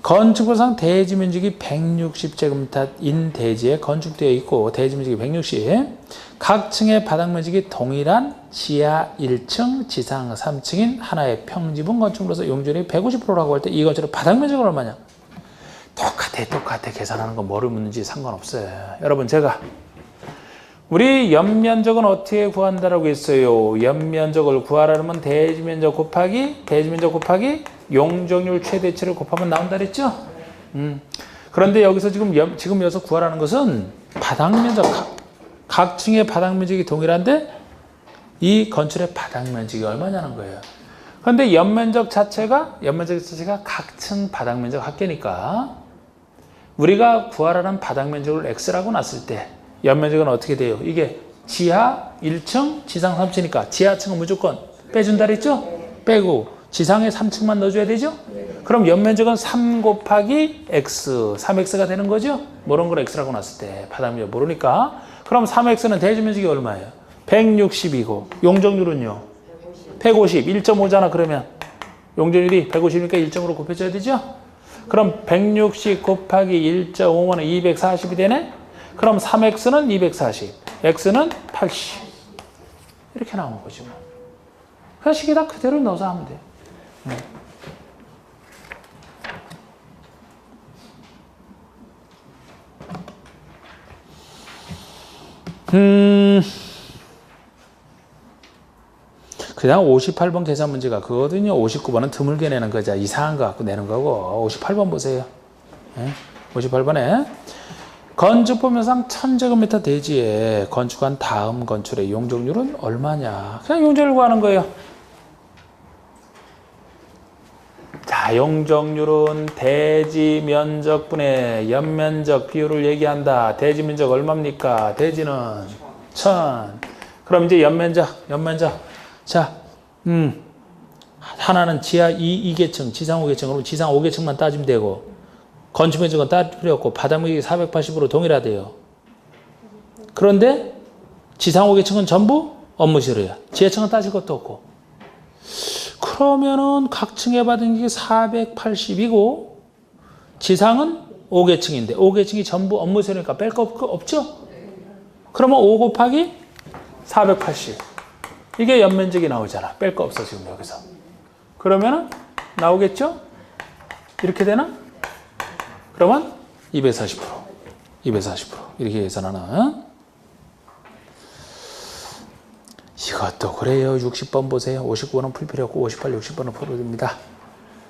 건축물상 대지 면적이 160제곱미터인 대지에 건축되어 있고 대지 면적이 160. 각 층의 바닥 면적이 동일한 지하 1층, 지상 3층인 하나의 평지분 건축물로서 용적률이 150%라고 할 때 이 건축의 바닥 면적은 얼마냐? 똑같아. 계산하는 건 뭐를 묻는지 상관없어요. 여러분, 제가 우리 연면적은 어떻게 구한다라고 했어요? 연면적을 구하려면 대지면적 곱하기 용적률 최대치를 곱하면 나온다 그랬죠? 그런데 여기서 지금 여기서 구하라는 것은 바닥 면적, 각 층의 바닥 면적이 동일한데 이 건축의 바닥 면적이 얼마냐는 거예요. 그런데 연면적 자체가 각 층 바닥 면적 합계니까 우리가 구하라는 바닥 면적을 x라고 놨을 때 연면적은 어떻게 돼요? 이게 지하 1층, 지상 3층이니까 지하층은 무조건 빼준다 그랬죠? 빼고 지상에 3층만 넣어줘야 되죠? 그럼 연면적은 3 곱하기 x, 3x가 되는 거죠? 모르는 걸 x라고 놨을 때 바닥 면적 모르니까 그럼 3x는 대지 면적이 얼마예요? 160이고 용적률은요? 150, 1.5잖아. 그러면 용적률이 150이니까 1점으로 곱해줘야 되죠? 그럼 160 곱하기 1.5면 240이 되네? 그럼 3x는 240, x는 80. 이렇게 나오는 거지 뭐. 그냥 식에다 그대로 넣어서 하면 돼. 그냥 58번 계산 문제가 그거거든요. 59번은 드물게 내는 거죠. 이상한 거 갖고 내는 거고. 58번 보세요. 58번에 건축법령상 1000제곱미터 대지에 건축한 다음 건축의 용적률은 얼마냐. 그냥 용적률 구하는 거예요. 자, 용적률은 대지 면적분의 연면적 비율을 얘기한다. 대지 면적 얼마입니까? 대지는 1000. 그럼 이제 연면적. 자, 하나는 지하 2계층, 지상 5계층. 그럼 지상 5계층만 따지면 되고, 건축 면적은 따질 필요 없고, 바닥 면적이 480으로 동일하대요. 그런데 지상 5계층은 전부 업무실이야. 지하층은 따질 것도 없고. 그러면은 각 층의 바닥 면적이 480이고, 지상은 5계층인데, 5계층이 전부 업무실이니까 뺄 거 없죠? 그러면 5 곱하기 480. 이게 연면적이 나오잖아. 뺄 거 없어, 지금 여기서. 그러면은 나오겠죠? 이렇게 되나? 그러면 240%. 이렇게 계산하나? 이것도 그래요. 60번 보세요. 59번은 풀 필요 없고 58, 60번은 풀어도 됩니다.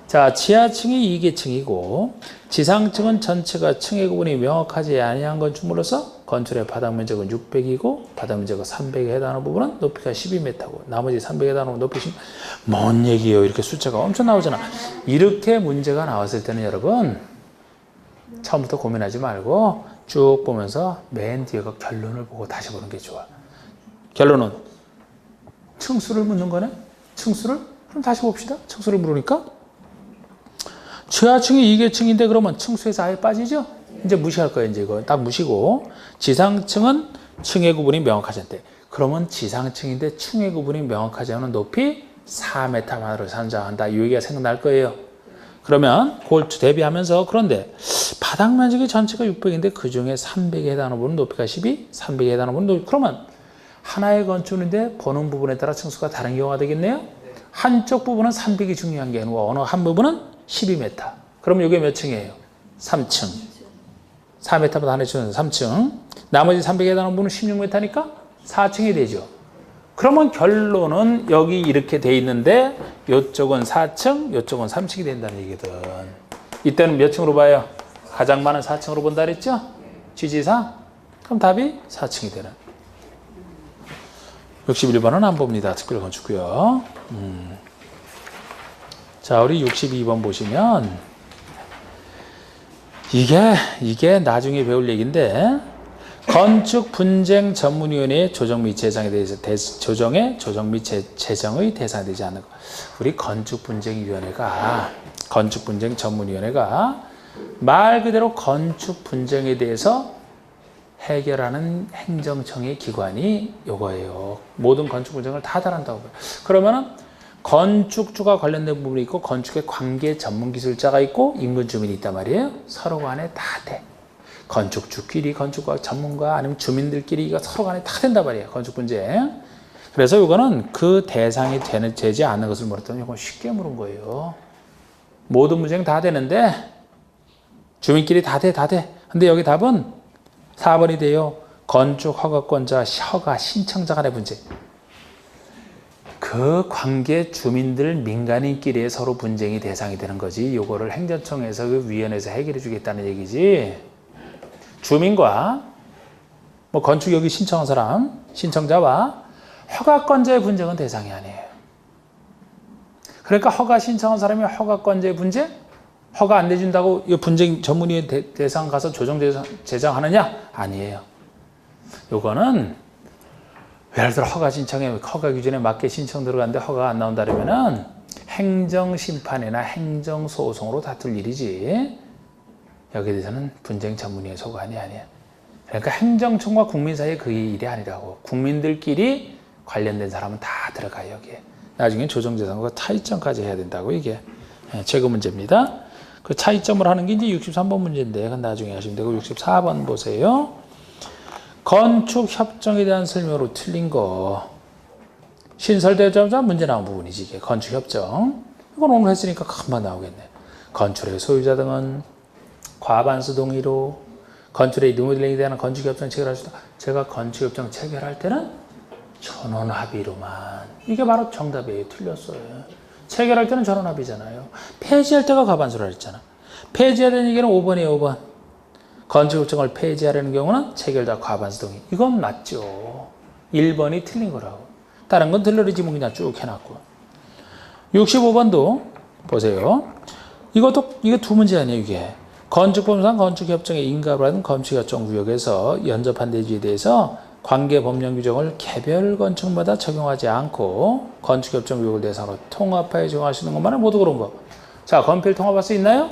자, 지하층이 2계층이고 지상층은 전체가 층의 구분이 명확하지 아니한 건축물로서 건축의 바닥 면적은 600이고 바닥 면적은 300에 해당하는 부분은 높이가 12m고 나머지 300에 해당하는 높이 10. 뭔 얘기예요? 이렇게 숫자가 엄청 나오잖아. 이렇게 문제가 나왔을 때는 여러분 처음부터 고민하지 말고 쭉 보면서 맨 뒤에 그 결론을 보고 다시 보는 게 좋아. 결론은 층수를 묻는 거네? 층수를? 그럼 다시 봅시다. 층수를 물으니까 지하층이 2계층인데 그러면 층수에서 아예 빠지죠? 이제 무시할 거예요. 이제 이거 딱 무시고 지상층은 층의 구분이 명확하지 않대. 그러면 지상층인데 층의 구분이 명확하지 않은 높이 4m만으로 산정한다. 이 얘기가 생각날 거예요. 그러면 그걸 대비하면서 그런데 바닥 면적이 전체가 600인데 그중에 300에 해당하는 부분은 높이가 12, 300에 해당하는 부분은 높이. 그러면 하나의 건축인데 보는 부분에 따라 층수가 다른 경우가 되겠네요. 한쪽 부분은 300이 중요한 게 아니고 어느 한 부분은 12m. 그럼 이게 몇 층이에요? 3층. 4m보다 하나 주는 3층. 나머지 300에 해당하는 부분은 16m니까 4층이 되죠. 그러면 결론은 여기 이렇게 돼 있는데 이쪽은 4층, 이쪽은 3층이 된다는 얘기거든. 이때는 몇 층으로 봐요? 가장 많은 4층으로 본다 그랬죠? 지지상? 그럼 답이 4층이 되는. 61번은 안 봅니다. 특별 건축구요. 자, 우리 62번 보시면 이게 나중에 배울 얘기인데 건축 분쟁 전문위원회의 조정 및 제정에 대해서 조정 및 제정의 대상이 되지 않는 것. 우리 건축 분쟁위원회가 건축분쟁 전문위원회가 말 그대로 건축 분쟁에 대해서 해결하는 행정청의 기관이 요거예요. 모든 건축 분쟁을 다 다룬다고 봐요. 그러면은 건축주가 관련된 부분이 있고 건축의 관계 전문 기술자가 있고 인근 주민이 있단 말이에요. 서로 간에 다 돼. 건축주끼리 건축과 전문가 아니면 주민들끼리 이거 서로 간에 다 된단 말이에요. 건축 분쟁. 그래서 이거는 그 대상이 되지 않는 것을 물었더니 이건 쉽게 물은 거예요. 모든 분쟁 다 되는데 주민끼리 다 돼. 근데 여기 답은 4번이 돼요. 건축 허가권자, 허가 신청자 간의 분쟁. 그 관계 주민들 민간인끼리의 서로 분쟁이 대상이 되는 거지. 요거를 행정청에서 그 위원회에서 해결해 주겠다는 얘기지. 주민과 뭐 건축 여기 신청한 사람, 신청자와 허가권자의 분쟁은 대상이 아니에요. 그러니까 허가 신청한 사람이 허가권자의 분쟁? 허가 안 내준다고 이 분쟁 전문위원 대상 가서 조정 제정하느냐? 아니에요. 요거는 예를 들어 허가 신청에 허가 기준에 맞게 신청 들어갔는데 허가가 안 나온다면은 행정심판이나 행정소송으로 다툴 일이지. 여기에 대해서는 분쟁 전문위의 소관이 아니야. 그러니까 행정청과 국민 사이에 그 일이 아니라고. 국민들끼리 관련된 사람은 다 들어가요, 여기에. 나중에 조정재산과 차이점까지 해야 된다고 이게 최고 문제입니다. 그 차이점을 하는 게 이제 63번 문제인데 그건 나중에 하시면 되고 64번 보세요. 건축 협정에 대한 설명으로 틀린 거. 신설되자마자 문제 나온 부분이지 이게 건축 협정. 이건 오늘 했으니까 금방 나오겠네. 건축의 소유자 등은 과반수 동의로 건축의 리모델링에 대한 건축 협정 체결할 수 있다. 제가 건축 협정 체결할 때는 전원 합의로만. 이게 바로 정답이에요. 틀렸어요. 체결할 때는 전원 합의잖아요. 폐지할 때가 과반수라 했잖아. 폐지하는 얘기는 5번이에요. 5번. 건축협정을 폐지하려는 경우는 체결다 과반수 동의. 이건 맞죠. 1번이 틀린 거라고. 다른 건 틀려리지 뭐 그냥 쭉 해놨고. 65번도 보세요. 이게 두 문제 아니에요. 이게. 건축법상 건축협정의 인가받은 건축협정 구역에서 연접한 대지에 대해서 관계 법령 규정을 개별 건축마다 적용하지 않고 건축협정 구역을 대상으로 통합하여 적용할 수 있는 것만은 모두 그런 거. 자, 건필 통합할 수 있나요?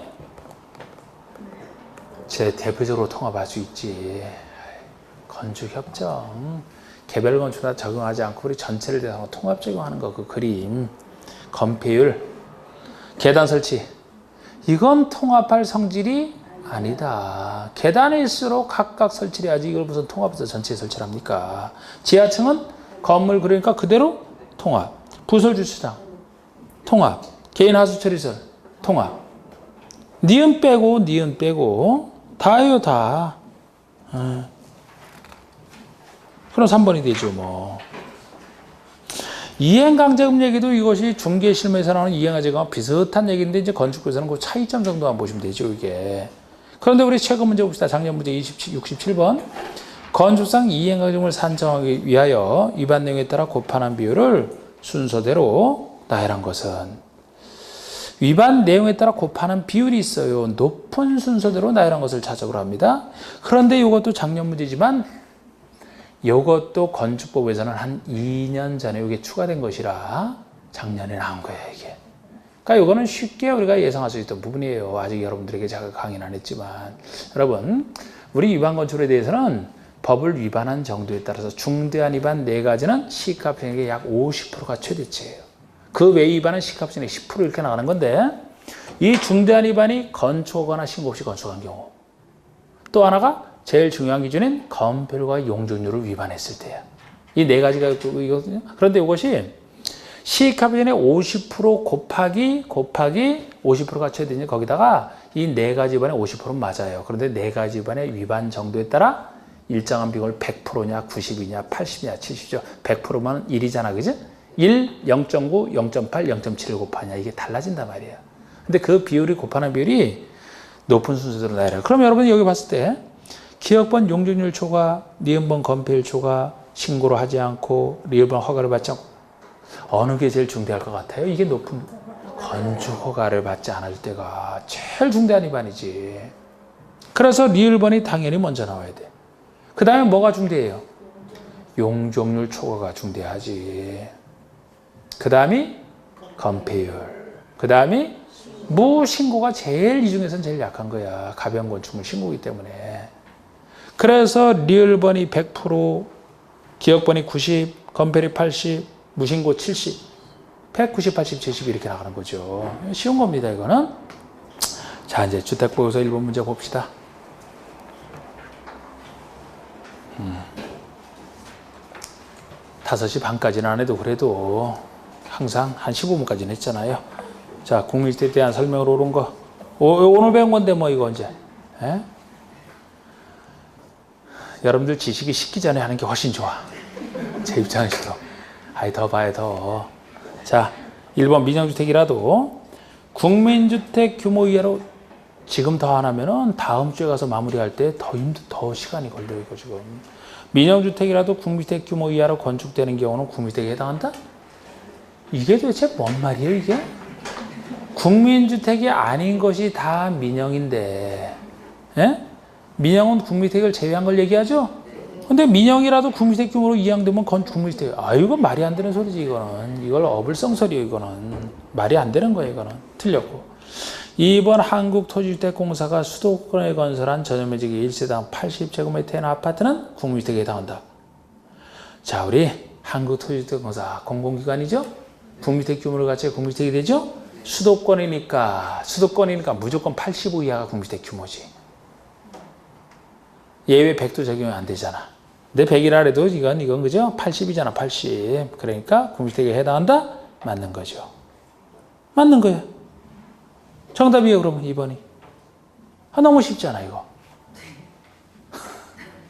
제 대표적으로 통합할 수 있지. 건축협정 개별 건축마다 적용하지 않고 우리 전체를 대상으로 통합 적용하는 거 그 그림. 건폐율, 계단 설치. 이건 통합할 성질이 아니다. 계단일수록 각각 설치를 해야지 이걸 무슨 통합해서 전체에 설치를 합니까? 지하층은 건물 그러니까 그대로 통합. 부설 주차장 통합. 개인 하수처리설 통합. 니은 빼고 다예요 다. 그럼 3번이 되죠 뭐. 이행강제금 얘기도 이것이 중개실무에서 나오는 이행강제금과 비슷한 얘기인데 이제 건축부에서는 그 차이점 정도만 보시면 되죠 이게. 그런데 우리 최근 문제 봅시다. 작년 문제 67번. 건축상 이행강제금을 산정하기 위하여 위반 내용에 따라 곱하는 비율을 순서대로 나열한 것은 위반 내용에 따라 곱하는 비율이 있어요. 높은 순서대로 나열한 것을 찾아보라 합니다. 그런데 이것도 작년 문제지만 이것도 건축법에서는 한 2년 전에 이게 추가된 것이라 작년에 나온 거예요, 이게. 그러니까 이거는 쉽게 우리가 예상할 수 있던 부분이에요. 아직 여러분들에게 제가 강의는 안 했지만. 여러분, 우리 위반 건축에 대해서는 법을 위반한 정도에 따라서 중대한 위반 4가지는 시가평액의 약 50%가 최대치예요. 그 외 위반은 시가평액 10% 이렇게 나가는 건데 이 중대한 위반이 건축허가나 신고 없이 건축한 경우. 또 하나가 제일 중요한 기준인 건폐율과 용적률을 위반했을 때야. 이 4가지가 이거거든요. 그런데 이것이 시가평액의 50% 곱하기 50%가 최대니 거기다가 이 4가지 위반의 50%는 맞아요. 그런데 4가지 위반의 위반 정도에 따라 일정한 비율 100%냐, 90이냐, 80이냐, 70이죠. 100%면 1이잖아, 그지? 1, 0.9, 0.8, 0.7을 곱하냐 이게 달라진단 말이에요. 근데 그 비율이 곱하는 비율이 높은 순서대로 나열해요. 그럼 여러분이 여기 봤을 때 기업번 용적률 초과, 니은번 건폐율 초과, 신고를 하지 않고 리을번 허가를 받지 않고 어느 게 제일 중대할 것 같아요? 이게 높은 건축 허가를 받지 않을 때가 제일 중대한 위반이지. 그래서 리을번이 당연히 먼저 나와야 돼. 그 다음에 뭐가 중대해요? 용적률 초과가 중대하지. 그 다음이 건폐율. 그 다음이 무신고가 제일 이 중에서는 제일 약한 거야. 가변 건축물 신고이기 때문에. 그래서 리을번이 100%, 기억번이 90, 건폐율이 80, 무신고 70, 190, 80, 70 이렇게 나가는 거죠. 쉬운 겁니다, 이거는. 자, 이제 주택보유서 1번 문제 봅시다. 5시 반까지는 안 해도 그래도 항상 한 15분까지는 했잖아요. 자, 국민주택에 대한 설명으로 오른 거. 오늘 배운 건데 뭐 이거 언제? 에? 여러분들 지식이 식기 전에 하는 게 훨씬 좋아. 제 입장에서도. 아이, 더 봐야 더. 자, 1번 민영주택이라도 국민주택 규모 이하로 지금 더 안 하면은 다음 주에 가서 마무리할 때 더 시간이 걸려요, 이거 지금. 민영주택이라도 국민주택 규모 이하로 건축되는 경우는 국민주택에 해당한다? 이게 도대체 뭔 말이에요, 이게? 국민주택이 아닌 것이 다 민영인데, 예? 민영은 국민주택을 제외한 걸 얘기하죠? 근데 민영이라도 국민주택 규모로 이양되면 건 국민주택. 아, 이거 말이 안 되는 소리지, 이거는. 이걸 어불성설이에요, 이거는. 말이 안 되는 거예요, 이거는. 틀렸고. 2번 한국토지주택공사가 수도권에 건설한 전용면적이 1세당 80제곱미터의 아파트는 국민주택에 해당한다. 자, 우리 한국토지주택공사 공공기관이죠? 국민주택 규모를 갖춰야 국민주택이 되죠? 수도권이니까 무조건 85 이하가 국민주택 규모지. 예외 100도 적용이 안 되잖아. 근데 100이라 해도 이건 그죠? 80이잖아, 80. 그러니까 국민주택에 해당한다? 맞는 거죠. 맞는 거예요. 정답이에요, 그러면 2번이. 아, 너무 쉽잖아, 이거.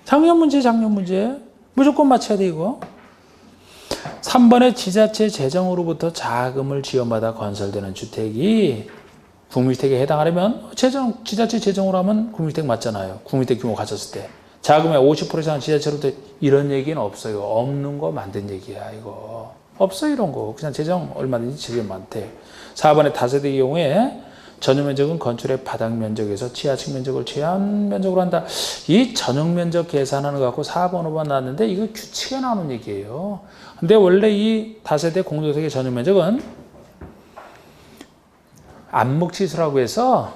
작년 문제. 무조건 맞춰야 돼, 이거. 3번에 지자체 재정으로부터 자금을 지원받아 건설되는 주택이 국민주택에 해당하려면 지자체 재정으로 하면 국민주택 맞잖아요. 국민주택 규모 가졌을 때. 자금의 50% 이상은 지자체로부터 이런 얘기는 없어요. 없는 거 만든 얘기야, 이거. 없어, 이런 거. 그냥 재정 얼마든지 지원만 돼. 4번에 다세대의 경우에 전용면적은 건축의 바닥 면적에서 지하층 면적을 제한 면적으로 한다. 이 전용면적 계산하는 거 갖고 4번, 5번 나왔는데 이거 규칙에 나오는 얘기예요. 근데 원래 이 다세대 공동주택의 전용면적은 암묵지수라고 해서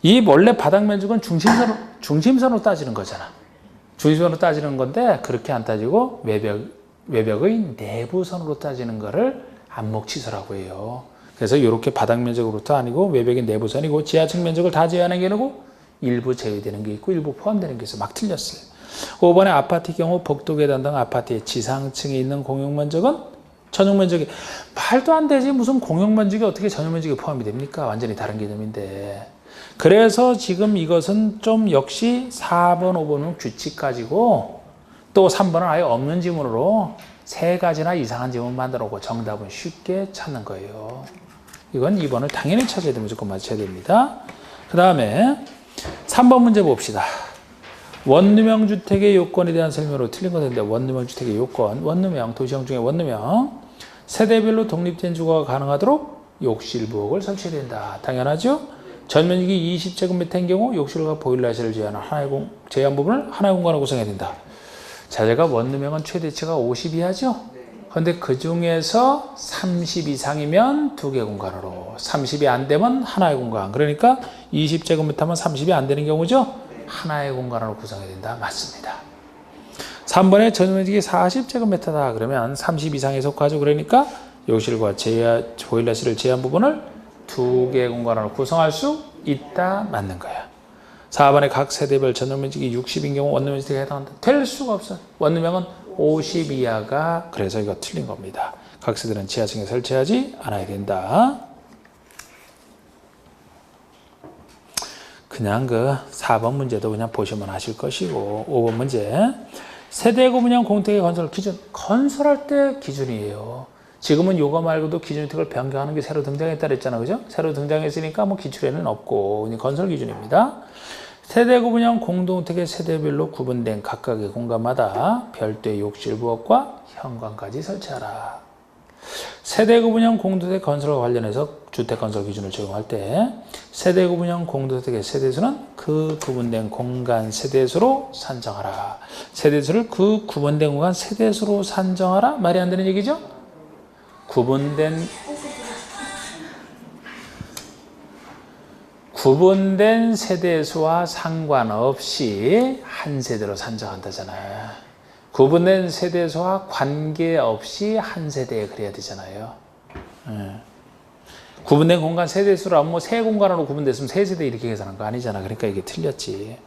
이 원래 바닥 면적은 중심선으로 따지는 거잖아. 중심선으로 따지는 건데 그렇게 안 따지고 외벽의 내부선으로 따지는 거를 암묵지수라고 해요. 그래서 이렇게 바닥 면적으로부터 아니고 외벽의 내부선이고 지하층 면적을 다 제한하는 게 아니고 일부 제외되는 게 있고 일부 포함되는 게 있어서 막 틀렸어요. 5번에 아파트 경우 복도 계단 등 아파트의 지상층에 있는 공용 면적은 전용 면적이 말도 안 되지. 무슨 공용 면적이 어떻게 전용 면적에 포함이 됩니까? 완전히 다른 개념인데. 그래서 지금 이것은 좀 역시 4번, 5번은 규칙 가지고 또 3번은 아예 없는 지문으로 3가지나 이상한 지문 만들어 오고 정답은 쉽게 찾는 거예요. 이건 2번을 당연히 찾아야 돼. 무조건 맞춰야 됩니다. 그 다음에 3번 문제 봅시다. 원룸형 주택의 요건에 대한 설명으로 틀린 거 같은데 원룸형 주택의 요건, 원룸형, 도시형 중에 원룸형 세대별로 독립된 주거가 가능하도록 욕실 부엌을 설치해야 된다. 당연하죠? 전면적이 20제곱미터인 경우 욕실과 보일러실을 제한 부분을 하나의 공간으로 구성해야 된다. 자, 제가 원룸형은 최대치가 50 이하죠? 근데 그 중에서 30 이상이면 2개 공간으로, 30이 안 되면 하나의 공간. 그러니까 20제곱미터면 30이 안 되는 경우죠? 하나의 공간으로 구성해야 된다. 맞습니다. 3번에 전면적이 40제곱미터다. 그러면 30 이상에 속하죠. 그러니까 욕실과 보일러실을 제한 부분을 2개 공간으로 구성할 수 있다. 맞는 거야. 4번에 각 세대별 전용면적이 60인 경우 원룸면적에 해당한다. 될 수가 없어. 원룸형은 50 이하가, 그래서 이거 틀린 겁니다. 각 세대는 지하층에 설치하지 않아야 된다. 그냥 4번 문제도 그냥 보시면 아실 것이고, 5번 문제. 세대구분형 공택의 건설 기준. 건설할 때 기준이에요. 지금은 요거 말고도 기준주택을 변경하는 게 새로 등장했다 그랬잖아. 그죠? 새로 등장했으니까 뭐 기출에는 없고, 건설 기준입니다. 세대구분형 공동주택의 세대별로 구분된 각각의 공간마다 별도의 욕실 부엌과 현관까지 설치하라. 세대구분형 공동주택 건설과 관련해서 주택건설 기준을 적용할 때 세대구분형 공동주택의 세대수는 그 구분된 공간 세대수로 산정하라. 세대수를 그 구분된 공간 세대수로 산정하라. 말이 안 되는 얘기죠? 구분된 구분된 세대수와 상관없이 한 세대로 산정한다잖아요. 구분된 세대수와 관계없이 한 세대에 그래야 되잖아요. 구분된 공간 세대수라면 뭐 세 공간으로 구분됐으면 세 세대 이렇게 계산한 거 아니잖아. 그러니까 이게 틀렸지.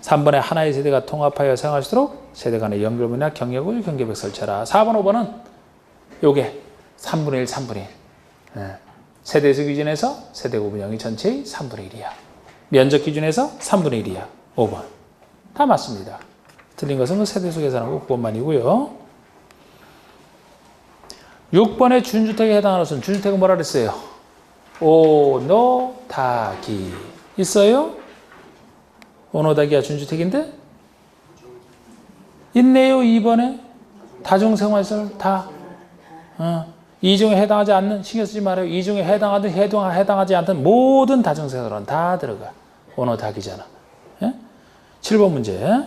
3번에 하나의 세대가 통합하여 생활할수록 세대 간의 연결문이나 경계구조, 경계벽 설치하라. 4번, 5번은 요게 3분의 1, 3분의 1. 세대수 기준에서 세대 구분형이 전체의 3분의 1이야. 면적 기준에서 3분의 1이야. 5번. 다 맞습니다. 틀린 것은 그 세대수 계산하고 9번만이고요. 6번에 준주택에 해당하는 것은 준주택은 뭐라 그랬어요? 오노다기. 있어요? 오노다기가 준주택인데? 있네요. 2번에 다중생활시설 다. 이 중에 해당하지 않는, 신경 쓰지 말아요. 이 중에 해당하든 해당하지 않든 모든 다중생활은 다 들어가. 오노다기잖아. 예? 7번 문제.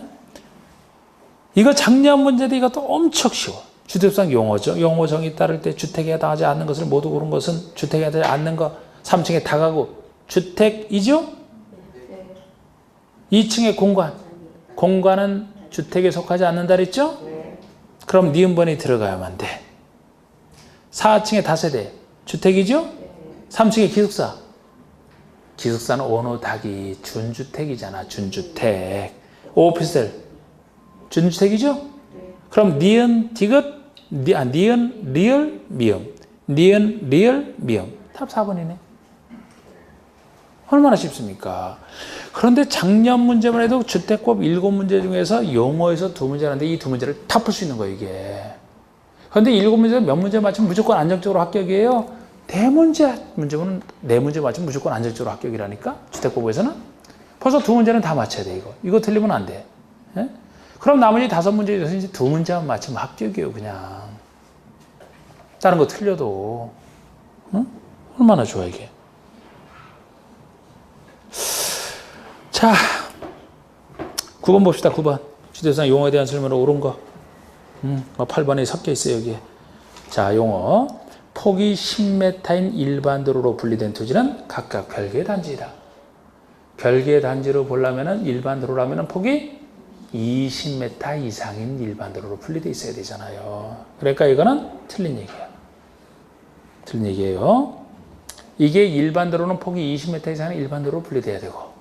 이거 작년 문제인데 이것도 엄청 쉬워. 주택수상 용어죠. 용어 정의 따를 때 주택에 해당하지 않는 것을 모두 고른 것은 주택에 해당하지 않는 것. 3층의 다가구. 주택이죠? 2층의 공간. 공간은 주택에 속하지 않는다 그랬죠? 그럼 니은번이 들어가야만 돼. 4층의 다세대. 주택이죠? 3층의 기숙사. 기숙사는 오노다기 준주택이잖아. 준주택. 오피스텔. 준주택이죠? 그럼 니은, 디귿, 니은, 리을, 미음. 니은, 리을, 미음. 답 4번이네. 얼마나 쉽습니까? 그런데 작년 문제만 해도 주택법 7문제 중에서 용어에서 2문제라는데 이 2문제를 다 풀 수 있는 거예요, 이게. 그런데 7문제에서 몇 문제 맞추면 무조건 안정적으로 합격이에요. 4문제 맞추면 무조건 안정적으로 합격이라니까? 주택법에서는. 벌써 2문제는 다 맞춰야 돼, 이거. 이거 틀리면 안 돼. 예? 그럼 나머지 5문제에 대해서 이제 2문제만 맞추면 합격이에요, 그냥. 다른 거 틀려도. 응? 얼마나 좋아, 이게. 자, 9번 봅시다, 9번. 주택수상 용어에 대한 설명으로 옳은 거. 8번에 섞여 있어요, 여기에. 자, 용어. 폭이 10m인 일반 도로로 분리된 토지는 각각 별개의 단지이다. 별개의 단지로 보려면은 일반 도로라면은 폭이 20m 이상인 일반 도로로 분리되어 있어야 되잖아요. 그러니까 이거는 틀린 얘기야. 틀린 얘기예요. 이게 일반 도로는 폭이 20m 이상인 일반 도로로 분리돼야 되고,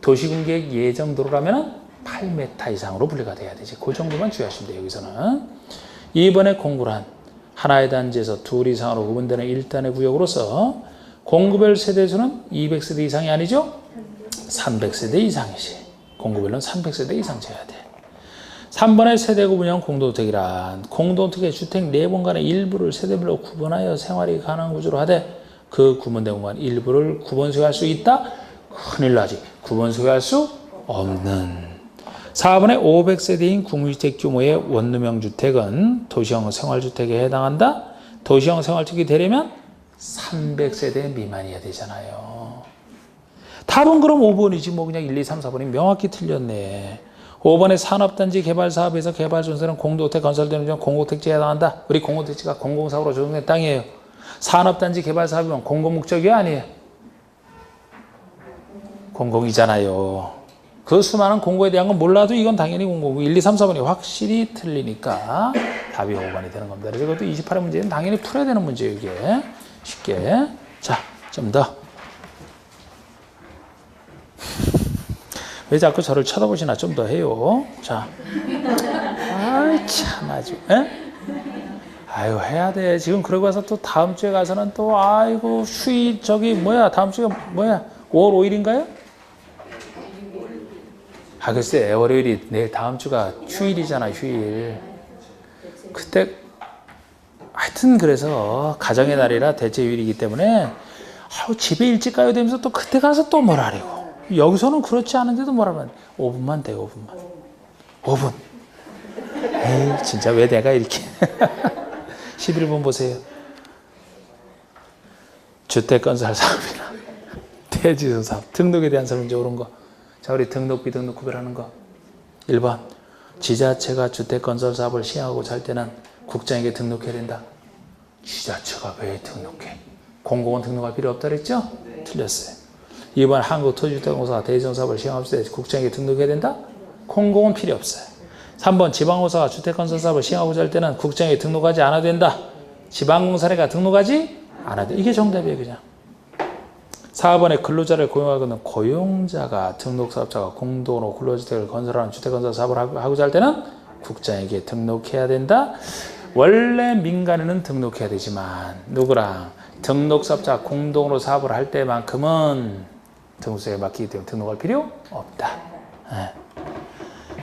도시공계획 예정 도로라면은 8m 이상으로 분리가 돼야 되지. 그 정도만 주의하시면 돼요, 여기서는. 2번의 공구란 하나의 단지에서 둘 이상으로 구분되는 1단의 구역으로서 공구별 세대수는 200세대 이상이 아니죠? 300세대 이상이지. 공구별로는 300세대 이상 재야 돼. 3번의 세대 구분형 공동주택이란 공동주택의 주택 내공간의 일부를 세대별로 구분하여 생활이 가능한 구조로 하되 그 구분된 공간 일부를 구분 소유할 수 있다? 큰일 나지. 구분 소유할 수 없는. 4번의 500세대인 국민주택 규모의 원룸형 주택은 도시형 생활주택에 해당한다? 도시형 생활주택이 되려면 300세대 미만이어야 되잖아요. 답은 그럼 5번이지. 뭐 그냥 1, 2, 3, 4번이 명확히 틀렸네. 5번의 산업단지 개발사업에서 개발존재는 공동주택 건설되는 중 공공택지에 해당한다. 우리 공공택지가 공공사업으로 조성된 땅이에요. 산업단지 개발사업이면 공공목적이 아니에요. 공공이잖아요. 그 수많은 공고에 대한 건 몰라도 이건 당연히 공고고 1, 2, 3, 4번이 확실히 틀리니까 답이 5번이 되는 겁니다. 그래서 이것도 28의 문제는 당연히 풀어야 되는 문제예요, 이게. 쉽게. 자, 좀 더. 왜 자꾸 저를 쳐다보시나 좀 더 해요. 자. 아이, 참 아주. 에? 아유, 해야 돼. 지금 그러고 와서 또 다음 주에 가서는 또, 아이고, 휴일, 다음 주가 뭐야? 5월 5일인가요? 아, 글쎄, 월요일이 내일 다음 주가 휴일이잖아, 휴일. 그때, 하여튼 그래서 가정의 날이라 대체휴일이기 때문에, 집에 일찍 가야 되면서 또 그때 가서 또 뭐라래고. 여기서는 그렇지 않은데도 뭐라면 5분만 돼, 5분만. 5분. 에이, 진짜 왜 내가 이렇게. 11번 보세요. 주택건설 사업이나 대지수 사업, 등록에 대한 설문제 옳은 거. 자, 우리 등록, 비등록 구별하는 거. 1번. 지자체가 주택건설 사업을 시행하고자 할 때는 국장에게 등록해야 된다. 지자체가 왜 등록해? 공공은 등록할 필요 없다 그랬죠? 네. 틀렸어요. 2번 한국토지주택공사가 대지정사업을 시행할 때 국정에게 등록해야 된다? 공공은 필요 없어요. 3번 지방공사가 주택건설사업을 시행하고자 할 때는 국정에 등록하지 않아도 된다. 지방공사가 등록하지 않아도 돼. 이게 정답이에요. 그냥. 4번에 근로자를 고용하거나 고용자가 등록사업자가 공동으로 근로주택을 건설하는 주택건설사업을 하고자 할 때는 국장에게 등록해야 된다. 원래 민간에는 등록해야 되지만 누구랑 등록사업자가 공동으로 사업을 할 때만큼은 등록세에 맡기기 때문에 등록할 필요 없다. 네.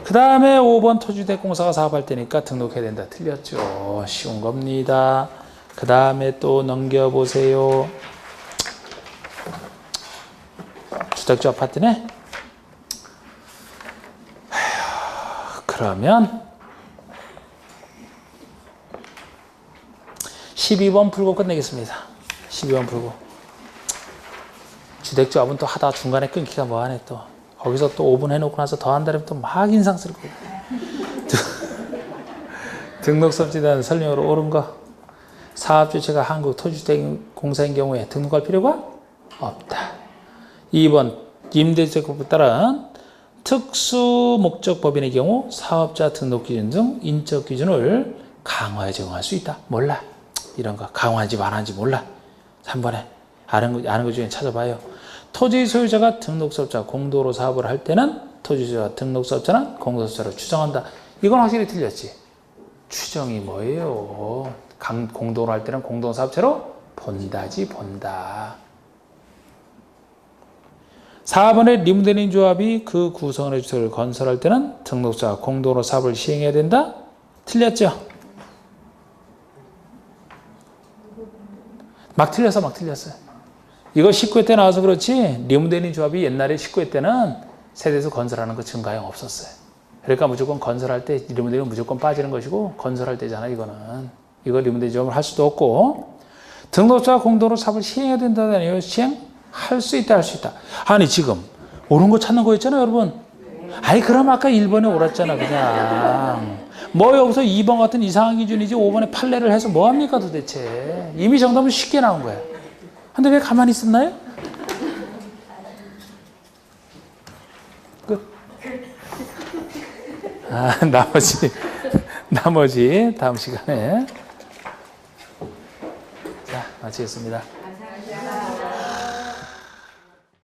그 다음에 5번 토지주택공사가 사업할 때니까 등록해야 된다. 틀렸죠. 쉬운 겁니다. 그 다음에 또 넘겨보세요. 주택주 아파트네? 그러면 12번 풀고 끝내겠습니다. 12번 풀고. 주택조합은 또 하다 중간에 끊기가 뭐하네 또. 거기서 또 5분 해놓고 나서 더 한다면 또 막 인상스럽고. 등록사업자에 대한 설명으로 옳은 거. 사업주체가 한국토지주택공사인 경우에 등록할 필요가 없다. 2번 임대주택법에 따른 특수목적법인의 경우 사업자 등록기준 등 인적기준을 강화해 적용할 수 있다. 몰라. 이런 거 강화한지 말한지 몰라. 3번에 아는 거 중에 찾아봐요. 토지 소유자가 등록사업자 공동으로 사업을 할 때는 토지 소유자가 등록사업자는 공동사업자로 추정한다. 이건 확실히 틀렸지. 추정이 뭐예요? 공동으로 할 때는 공동사업자로 본다지 본다. 4번에 리무데닝 조합이 그 구성원의 주택을 건설할 때는 등록자가 공동으로 사업을 시행해야 된다? 틀렸죠? 막 틀렸어요. 이거 19회 때 나와서 그렇지 리무데닝 조합이 옛날에 19회 때는 세대에서 건설하는 거 증가형 없었어요. 그러니까 무조건 건설할 때 리무데닝은 무조건 빠지는 것이고 건설할 때잖아 이거는. 이거 리무데닝 조합을 할 수도 없고 등록자가 공동으로 사업을 시행해야 된다는 시행할 수 있다 할 수 있다. 아니 지금 옳은 거 찾는 거였잖아요 여러분. 아니 그럼 아까 1번에 옳았잖아 그냥. 뭐 여기서 2번 같은 이상한 기준이지 5번에 판례를 해서 뭐합니까 도대체. 이미 정답은 쉽게 나온 거야. 근데 왜 가만히 있었나요? 끝. 나머지 다음 시간에 자 마치겠습니다.